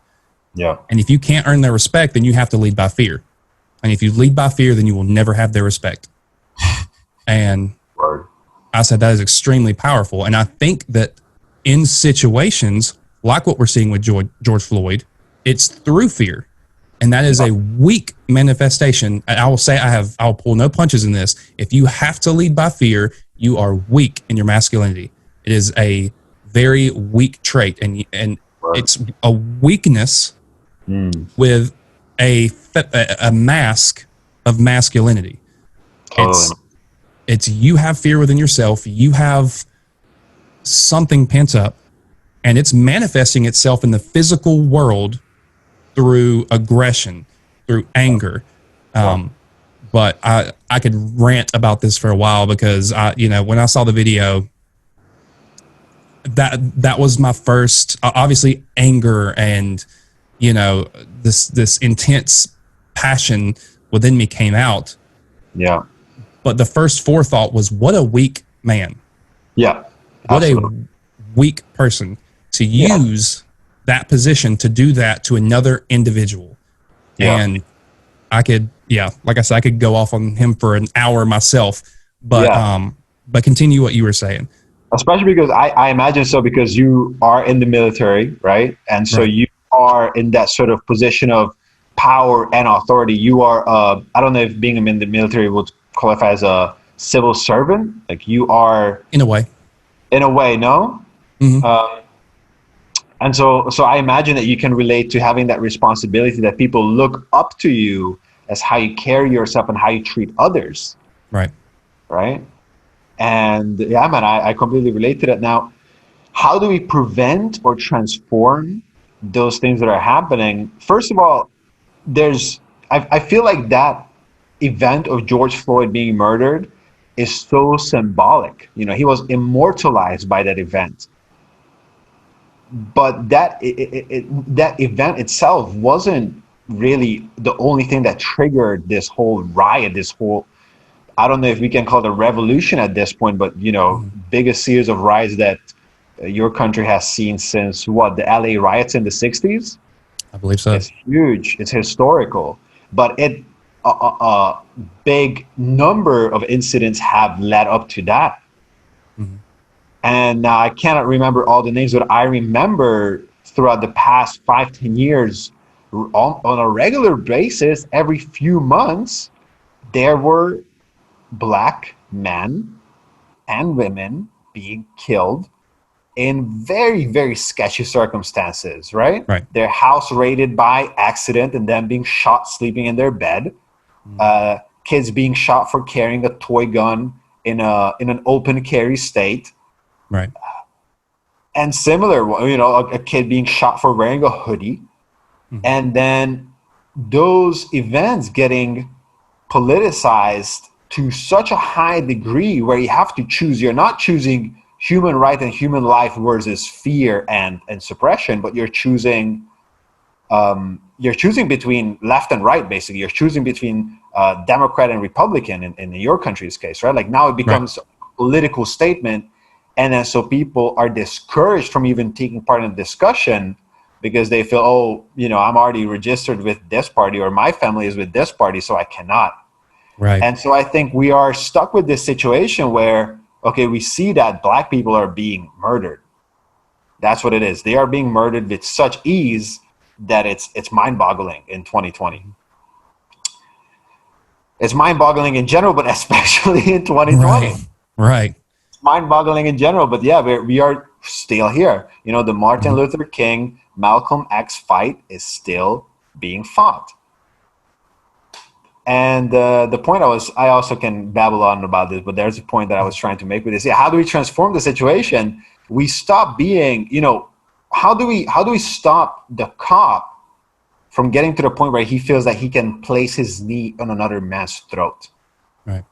Yeah. And if you can't earn their respect, then you have to lead by fear. And if you lead by fear, then you will never have their respect. And Word. I said that is extremely powerful. And I think that in situations like what we're seeing with George Floyd, it's through fear. And that is a weak manifestation. And I will say I'll pull no punches in this. If you have to lead by fear, you are weak in your masculinity. It is a very weak trait. And it's a weakness with a mask of masculinity. Totally. It's you have fear within yourself. You have something pent up, and it's manifesting itself in the physical world through aggression, through anger. But I could rant about this for a while, because when I saw the video, that was my first, obviously, anger and this intense passion within me came out. Yeah. But the first forethought was, what a weak man. Yeah. What Absolutely. a weak person to use that position to do that to another individual. Yeah. And I could, like I said, I could go off on him for an hour myself, but continue what you were saying. Especially because I imagine so, because you are in the military, right? And so you are in that sort of position of power and authority. You are, I don't know if being in the military would qualify as a civil servant. Like you are. In a way, no? Mm-hmm. And so I imagine that you can relate to having that responsibility, that people look up to you as how you carry yourself and how you treat others. Right. And yeah, man, I completely relate to that. Now, how do we prevent or transform those things that are happening? First of all, I feel like that event of George Floyd being murdered is so symbolic. He was immortalized by that event. But that event itself wasn't really the only thing that triggered this whole riot, this whole, I don't know if we can call it a revolution at this point, but biggest series of riots that your country has seen since the LA riots in the 60s? I believe so. It's huge. It's historical, but a big number of incidents have led up to that. Mm-hmm. And now I cannot remember all the names, but I remember throughout the past 5, 10 years, on a regular basis, every few months, there were black men and women being killed in very, very sketchy circumstances, right? Right. Their house raided by accident and them being shot sleeping in their bed. Kids being shot for carrying a toy gun in an open carry state. Right. And similar, a kid being shot for wearing a hoodie. Mm-hmm. And then those events getting politicized to such a high degree where you have to choose. You're not choosing human right and human life versus fear and suppression, but you're choosing between left and right. Basically, you're choosing between Democrat and Republican in your country's case, right? Like now it becomes a political statement, and then so people are discouraged from even taking part in the discussion because they feel, I'm already registered with this party, or my family is with this party, so I cannot. Right. And so I think we are stuck with this situation where, okay, we see that black people are being murdered. That's what it is. They are being murdered with such ease that it's mind-boggling in 2020. It's mind-boggling in general, but especially in 2020. Right. It's mind-boggling in general, but yeah, we are still here. The Martin Luther King, Malcolm X fight is still being fought. And the point I also can babble on about this, but there's a point that I was trying to make with this. Yeah, how do we transform the situation? We stop being, how do we stop the cop from getting to the point where he feels that he can place his knee on another man's throat? Right.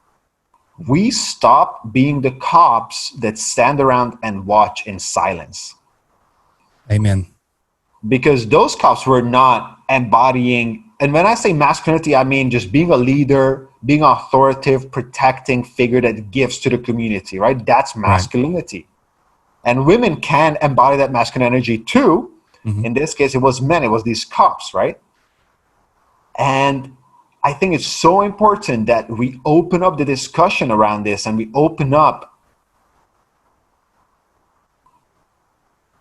We stop being the cops that stand around and watch in silence. Amen. Because those cops were not embodying, and when I say masculinity, I mean just being a leader, being an authoritative, protecting figure that gives to the community, right? That's masculinity. Right. And women can embody that masculine energy too. Mm-hmm. In this case, it was men, it was these cops, right? And I think it's so important that we open up the discussion around this, and we open up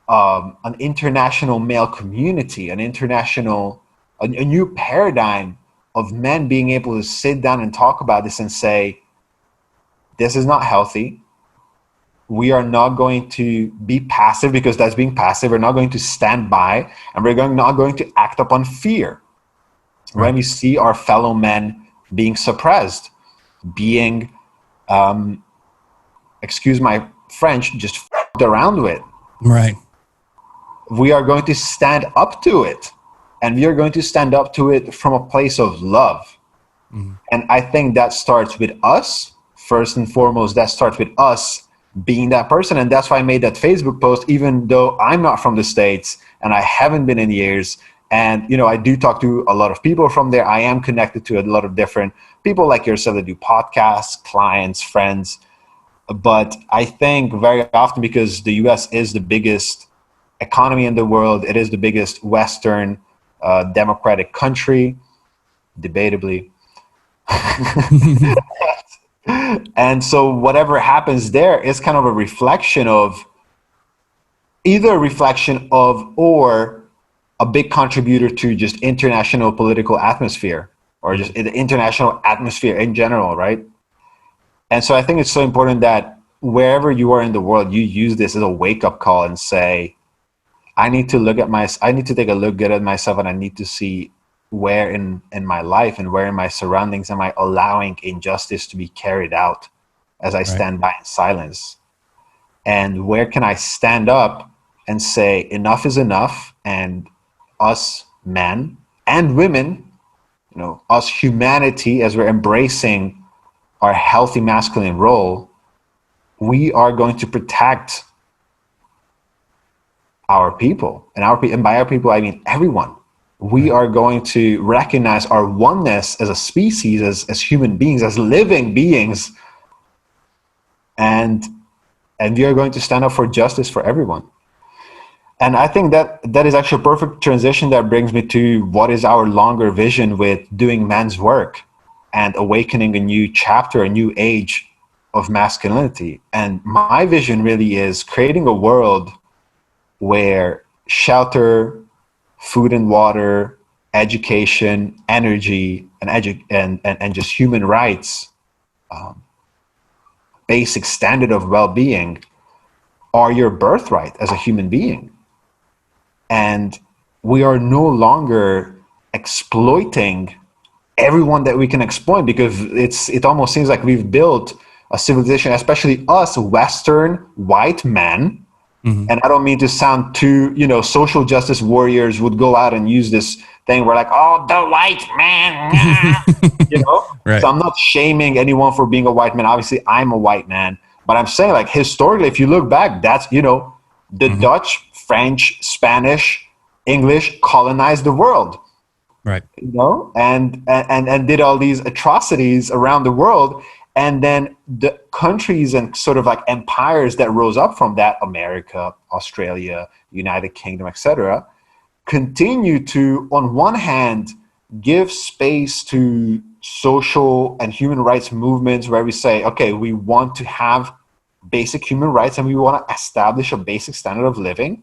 an international male community, a new paradigm of men being able to sit down and talk about this and say, this is not healthy. We are not going to be passive, because that's being passive. We're not going to stand by, and we're not going to act upon fear. Right. When we see our fellow men being suppressed, being, excuse my French, just f***ed around with. Right. We are going to stand up to it, and we are going to stand up to it from a place of love. Mm-hmm. And I think that starts with us. First and foremost, that starts with us being that person. And that's why I made that Facebook post, even though I'm not from the States and I haven't been in years. And, I do talk to a lot of people from there. I am connected to a lot of different people like yourself that do podcasts, clients, friends. But I think very often, because the US is the biggest economy in the world, it is the biggest Western democratic country, debatably. And so whatever happens there is kind of a reflection of, either a reflection of, or a big contributor to just international political atmosphere, or just the international atmosphere in general, right? And so I think it's so important that wherever you are in the world, you use this as a wake-up call and say, I need to take a look good at myself, and I need to see where in my life and where in my surroundings am I allowing injustice to be carried out as I stand by in silence. And where can I stand up and say, enough is enough, and us men and women, us humanity, as we're embracing our healthy masculine role, we are going to protect our people. And by our people, I mean everyone. We are going to recognize our oneness as a species, as human beings, as living beings. And we are going to stand up for justice for everyone. And I think that is actually a perfect transition that brings me to what is our longer vision with doing men's work and awakening a new chapter, a new age of masculinity. And my vision really is creating a world where shelter, food and water, education, energy, and just human rights, basic standard of well-being are your birthright as a human being. And we are no longer exploiting everyone that we can exploit, because it almost seems like we've built a civilization, especially us Western white men. And I don't mean to sound too, social justice warriors would go out and use this thing where like, oh, the white man, Right. So I'm not shaming anyone for being a white man. Obviously, I'm a white man, but I'm saying like historically, if you look back, that's, the Dutch, French, Spanish, English colonized the world. Right. And did all these atrocities around the world. And then the countries and sort of like empires that rose up from that, America, Australia, United Kingdom, etc., continue to, on one hand, give space to social and human rights movements where we say, okay, we want to have basic human rights and we want to establish a basic standard of living.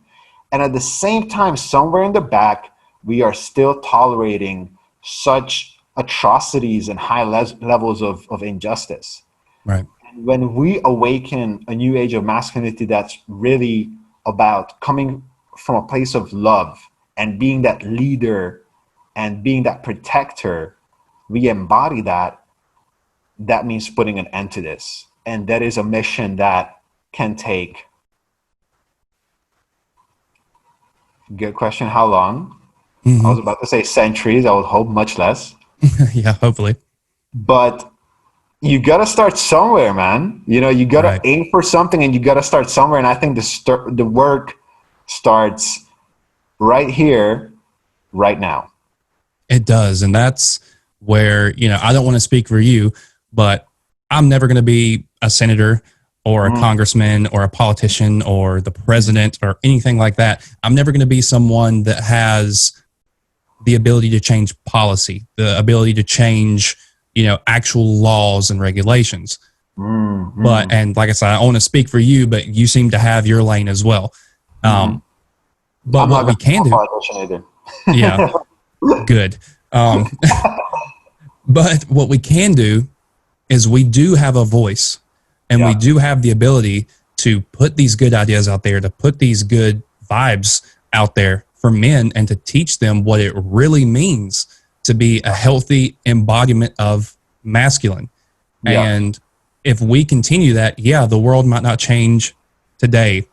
And at the same time, somewhere in the back, we are still tolerating such atrocities and high levels of injustice. Right. And when we awaken a new age of masculinity that's really about coming from a place of love and being that leader and being that protector, we embody that. That means putting an end to this. And that is a mission that can take, good question, how long? I was about to say centuries. I would hope much less. Yeah, hopefully. But you got to start somewhere, man. You got to aim for something and you got to start somewhere. And I think the work starts right here, right now. It does. And that's where, I don't want to speak for you, but I'm never going to be a senator or a congressman or a politician or the president or anything like that. I'm never going to be someone that has the ability to change policy, the ability to change, actual laws and regulations. But, and like I said, I want to speak for you, but you seem to have your lane as well. But I'm what we can do, either. yeah, good. But what we can do is we do have a voice and we do have the ability to put these good ideas out there, to put these good vibes out there for men and to teach them what it really means to be a healthy embodiment of masculine. Yeah. And if we continue that, the world might not change today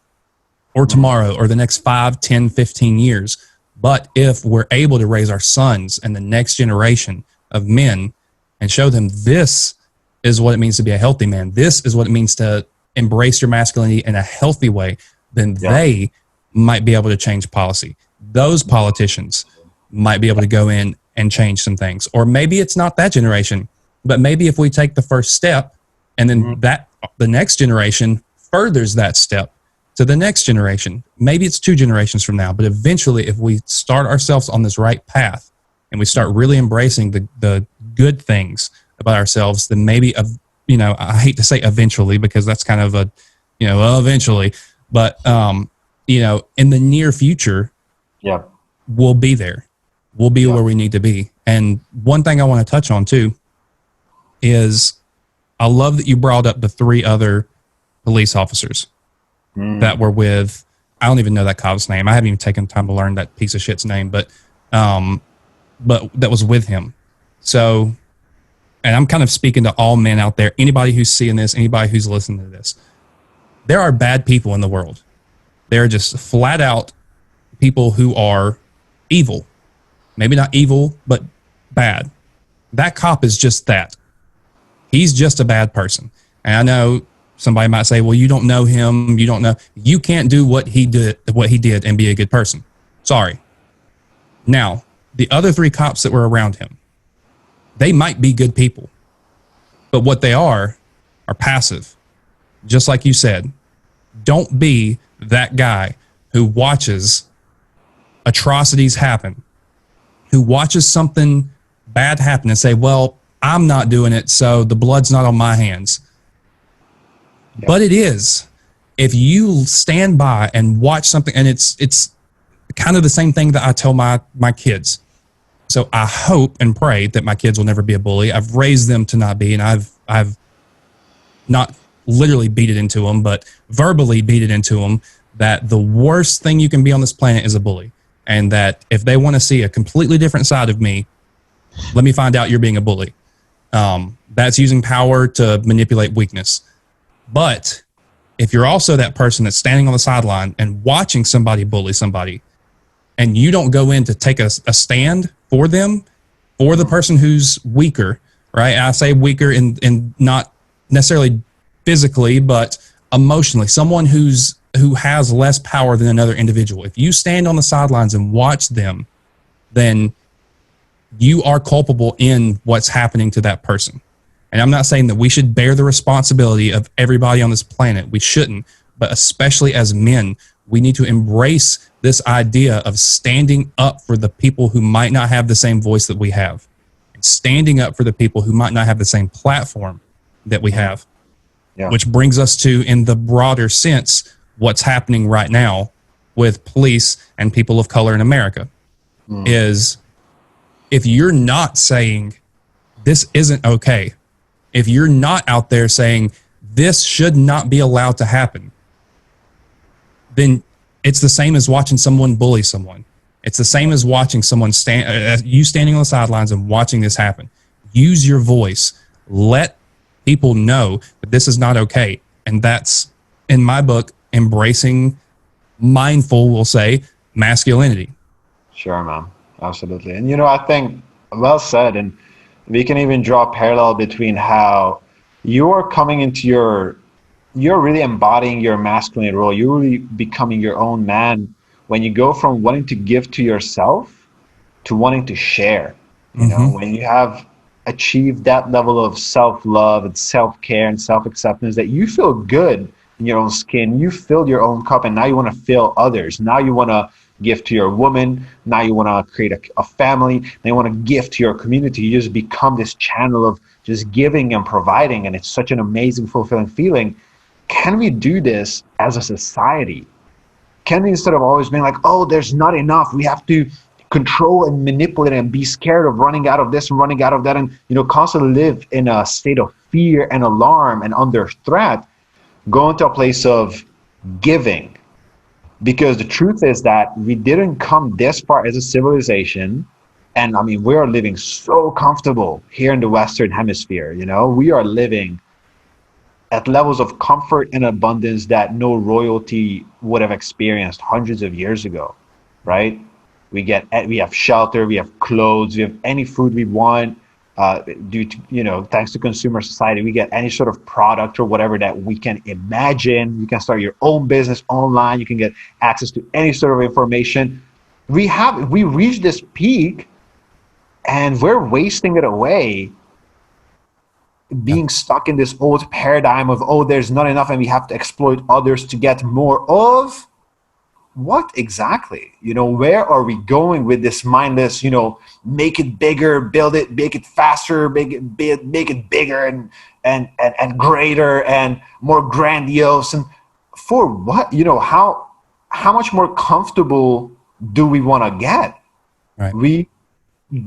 or tomorrow or the next 5, 10, 15 years. But if we're able to raise our sons and the next generation of men and show them this is what it means to be a healthy man, this is what it means to embrace your masculinity in a healthy way, then they might be able to change policy. Those politicians might be able to go in and change some things. Or maybe it's not that generation, but maybe if we take the first step and then the next generation furthers that step to the next generation, maybe it's 2 generations from now, but eventually if we start ourselves on this right path and we start really embracing the good things about ourselves, then maybe, I hate to say eventually because that's kind of eventually, but, in the near future, we'll be there. We'll be where we need to be. And one thing I want to touch on too is I love that you brought up the 3 other police officers that were with, I don't even know that cop's name. I haven't even taken time to learn that piece of shit's name, but that was with him. So, and I'm kind of speaking to all men out there, anybody who's seeing this, anybody who's listening to this, there are bad people in the world. They're just flat out people who are evil. Maybe not evil, but bad. That cop is just that. He's just a bad person. And I know somebody might say, well, you don't know him. You don't know. You can't do what he did and be a good person. Sorry. Now, the other 3 cops that were around him, they might be good people, but what they are passive. Just like you said, don't be that guy who watches atrocities happen, who watches something bad happen and say, well, I'm not doing it, so the blood's not on my hands. Yep. But it is. If you stand by and watch something, and it's kind of the same thing that I tell my kids. So I hope and pray that my kids will never be a bully. I've raised them to not be, and I've not literally beat it into them, but verbally beat it into them that the worst thing you can be on this planet is a bully. And that if they want to see a completely different side of me, let me find out you're being a bully. That's using power to manipulate weakness. But if you're also that person that's standing on the sideline and watching somebody bully somebody, and you don't go in to take a stand for them, for the person who's weaker, right? I say weaker in not necessarily physically, but emotionally, someone who has less power than another individual. If you stand on the sidelines and watch them, then you are culpable in what's happening to that person. And I'm not saying that we should bear the responsibility of everybody on this planet. We shouldn't. But especially as men, we need to embrace this idea of standing up for the people who might not have the same voice that we have, and standing up for the people who might not have the same platform that we have. Yeah. Which brings us to, in the broader sense, what's happening right now with police and people of color in America is, if you're not saying this isn't okay, if you're not out there saying this should not be allowed to happen, then it's the same as watching someone bully someone. It's the same as watching someone you standing on the sidelines and watching this happen. Use your voice. Let people know that this is not okay. And that's, in my book, embracing mindful, we'll say, masculinity. Sure, man. Absolutely. And, I think, well said. And we can even draw a parallel between how you're coming into you're really embodying your masculine role. You're really becoming your own man when you go from wanting to give to yourself to wanting to share. You know, when you have achieved that level of self-love and self-care and self-acceptance that you feel good in your own skin, you fill your own cup, and now you want to fill others. Now you want to give to your woman. Now you want to create a family. Now you want to give to your community. You just become this channel of just giving and providing, and it's such an amazing, fulfilling feeling. Can we do this as a society? Can we, instead of always being like, oh, there's not enough, we have to control and manipulate and be scared of running out of this and running out of that, and constantly live in a state of fear and alarm and under threat, go into a place of giving? Because the truth is that we didn't come this far as a civilization, and I mean, we are living so comfortable here in the Western Hemisphere. We are living at levels of comfort and abundance that no royalty would have experienced hundreds of years ago, right? We have shelter, we have clothes, we have any food we want. Due to, thanks to consumer society, we get any sort of product or whatever that we can imagine. You can start your own business online. You can get access to any sort of information. We reached this peak, and we're wasting it away, being stuck in this old paradigm of, oh, there's not enough and we have to exploit others to get more of. What exactly? Where are we going with this mindless, make it bigger, build it, make it faster, make it bigger and greater and more grandiose? And for what? How much more comfortable do we want to get? Right. We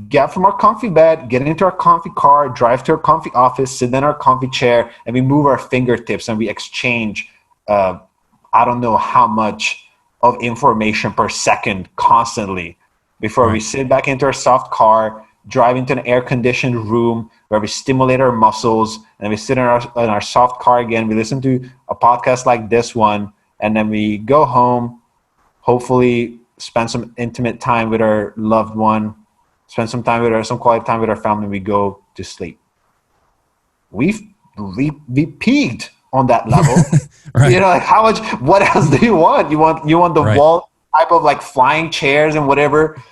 get from our comfy bed, get into our comfy car, drive to our comfy office, sit in our comfy chair, and we move our fingertips and we exchange, I don't know how much of information per second constantly before we sit back into our soft car, drive into an air-conditioned room where we stimulate our muscles, and we sit in our soft car again. We listen to a podcast like this one, and then we go home, hopefully spend some intimate time with our loved one, spend some quality time with our family, we go to sleep. We peaked on that level. Right. How much, what else do you want? You want the wall type of like flying chairs and whatever.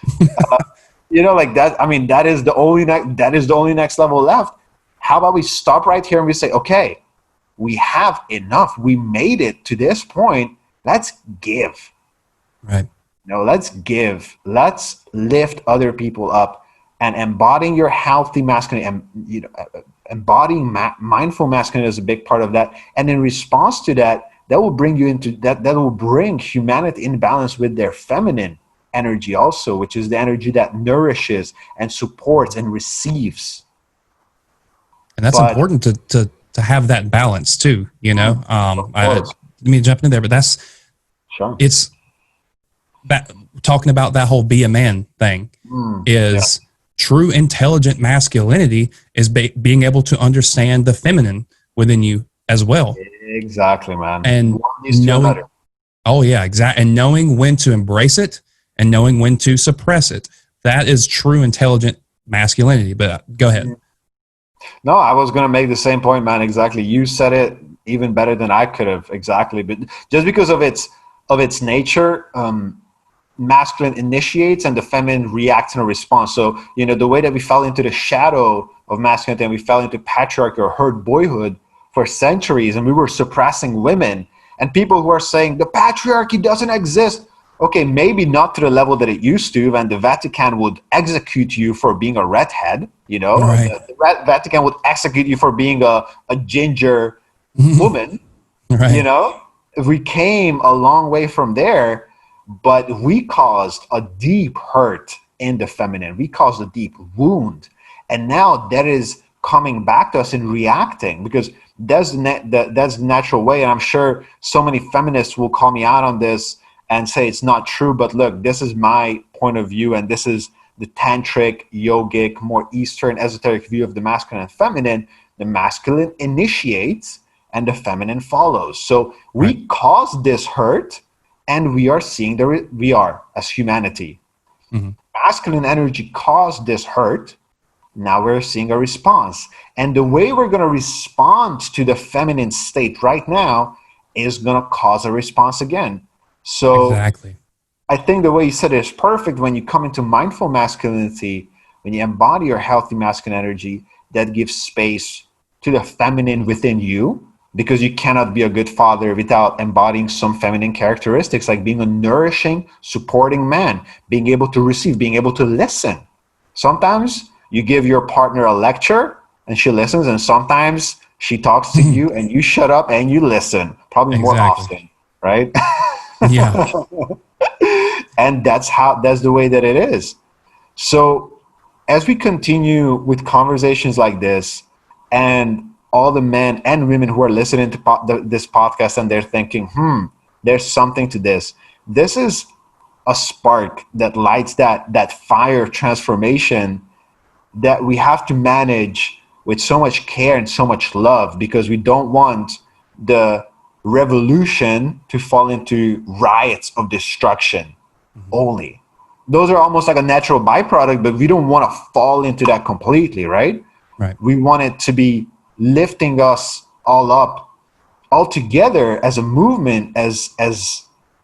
Like that. I mean, that is the only next level left. How about we stop right here and we say, okay, we have enough. We made it to this point. Let's give. Right. Let's give, let's lift other people up, and embodying your healthy masculinity, and embodying mindful masculinity is a big part of that. And in response to that, that will bring you into that will bring humanity in balance with their feminine energy also, which is the energy that nourishes and supports and receives. And that's important to have that balance too, let me jump in there, but that's, sure. It's that talking about that whole be a man thing is true intelligent masculinity is being able to understand the feminine within you as well. Exactly, man. And knowing, oh yeah, exactly. And knowing when to embrace it and knowing when to suppress it. That is true intelligent masculinity. But go ahead. No, I was going to make the same point, man. Exactly. You said it even better than I could have. Exactly. But just because of its nature, masculine initiates and the feminine reacts in a response. So, the way that we fell into the shadow of masculinity and we fell into patriarchy or herd boyhood for centuries, and we were suppressing women, and people who are saying the patriarchy doesn't exist. Okay, maybe not to the level that it used to, and the Vatican would execute you for being a redhead, Right. The Vatican would execute you for being a ginger woman, Right. We came a long way from there, but we caused a deep hurt in the feminine. We caused a deep wound. And now that is coming back to us and reacting, because that's the natural way. And I'm sure so many feminists will call me out on this and say it's not true. But look, this is my point of view, and this is the tantric, yogic, more Eastern, esoteric view of the masculine and feminine. The masculine initiates and the feminine follows. So we caused this hurt, and we are seeing we are, as humanity. Masculine energy caused this hurt. Now we're seeing a response. And the way we're going to respond to the feminine state right now is going to cause a response again. So exactly. I think the way you said it is perfect. When you come into mindful masculinity, when you embody your healthy masculine energy, that gives space to the feminine within you, because you cannot be a good father without embodying some feminine characteristics, like being a nourishing, supporting man, being able to receive, being able to listen. Sometimes you give your partner a lecture and she listens, and sometimes she talks to you and you shut up and you listen, probably more often, right? Yeah. And that's the way that it is. So as we continue with conversations like this, and all the men and women who are listening to this podcast, and they're thinking, there's something to this. This is a spark that lights that fire of transformation that we have to manage with so much care and so much love, because we don't want the revolution to fall into riots of destruction only. Those are almost like a natural byproduct, but we don't want to fall into that completely, right? Right. We want it to be lifting us all up, all together as a movement, as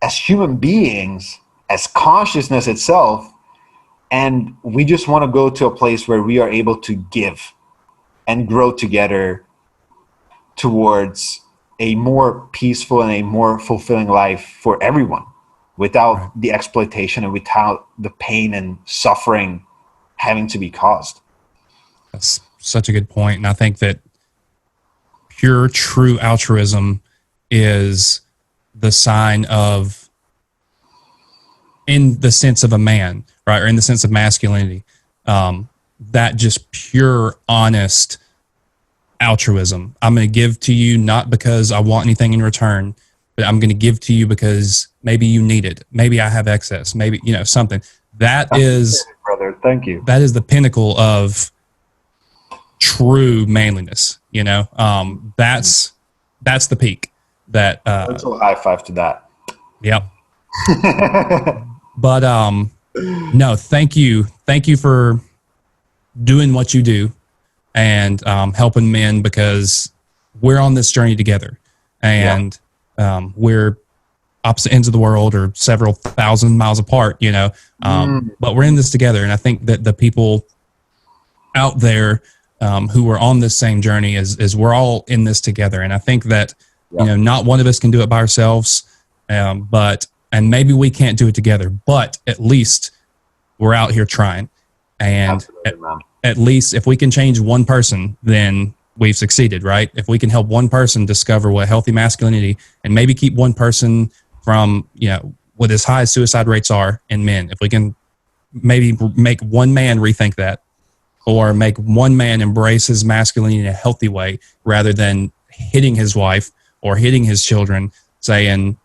human beings, as consciousness itself. And we just want to go to a place where we are able to give and grow together towards a more peaceful and a more fulfilling life for everyone, without the exploitation and without the pain and suffering having to be caused. That's such a good point. And I think that pure, true altruism is the sign of, in the sense of a man, right? Or in the sense of masculinity, that just pure, honest altruism. I'm going to give to you not because I want anything in return, but I'm going to give to you because maybe you need it. Maybe I have excess. Maybe, something. That's it, brother. Thank you. That is the pinnacle of true manliness. That's the peak. That's a high five to that. Yep. But no, thank you for doing what you do and helping men, because we're on this journey together, and we're opposite ends of the world or several thousand miles apart, but we're in this together. And I think that the people out there who are on this same journey is we're all in this together. And I think that, not one of us can do it by ourselves, but And maybe we can't do it together, but at least we're out here trying. And at least if we can change one person, then we've succeeded, right? If we can help one person discover what healthy masculinity, and maybe keep one person from, what as high as suicide rates are in men, if we can maybe make one man rethink that, or make one man embrace his masculinity in a healthy way rather than hitting his wife or hitting his children, saying,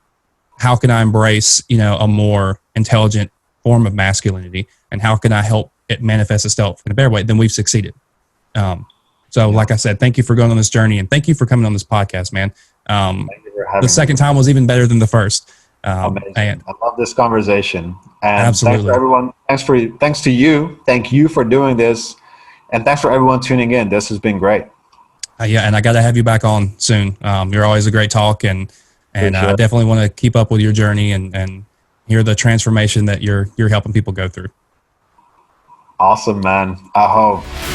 how can I embrace, a more intelligent form of masculinity, and how can I help it manifest itself in a better way, then we've succeeded. Like I said, thank you for going on this journey, and thank you for coming on this podcast, man. Thank you for having the second me. time was even better than the first. Amazing. And I love this conversation. And absolutely. Thanks for everyone. Thanks to you. Thank you for doing this. And thanks for everyone tuning in. This has been great. And I got to have you back on soon. You're always a great talk, and I definitely want to keep up with your journey and hear the transformation that you're helping people go through. Awesome, man. I hope.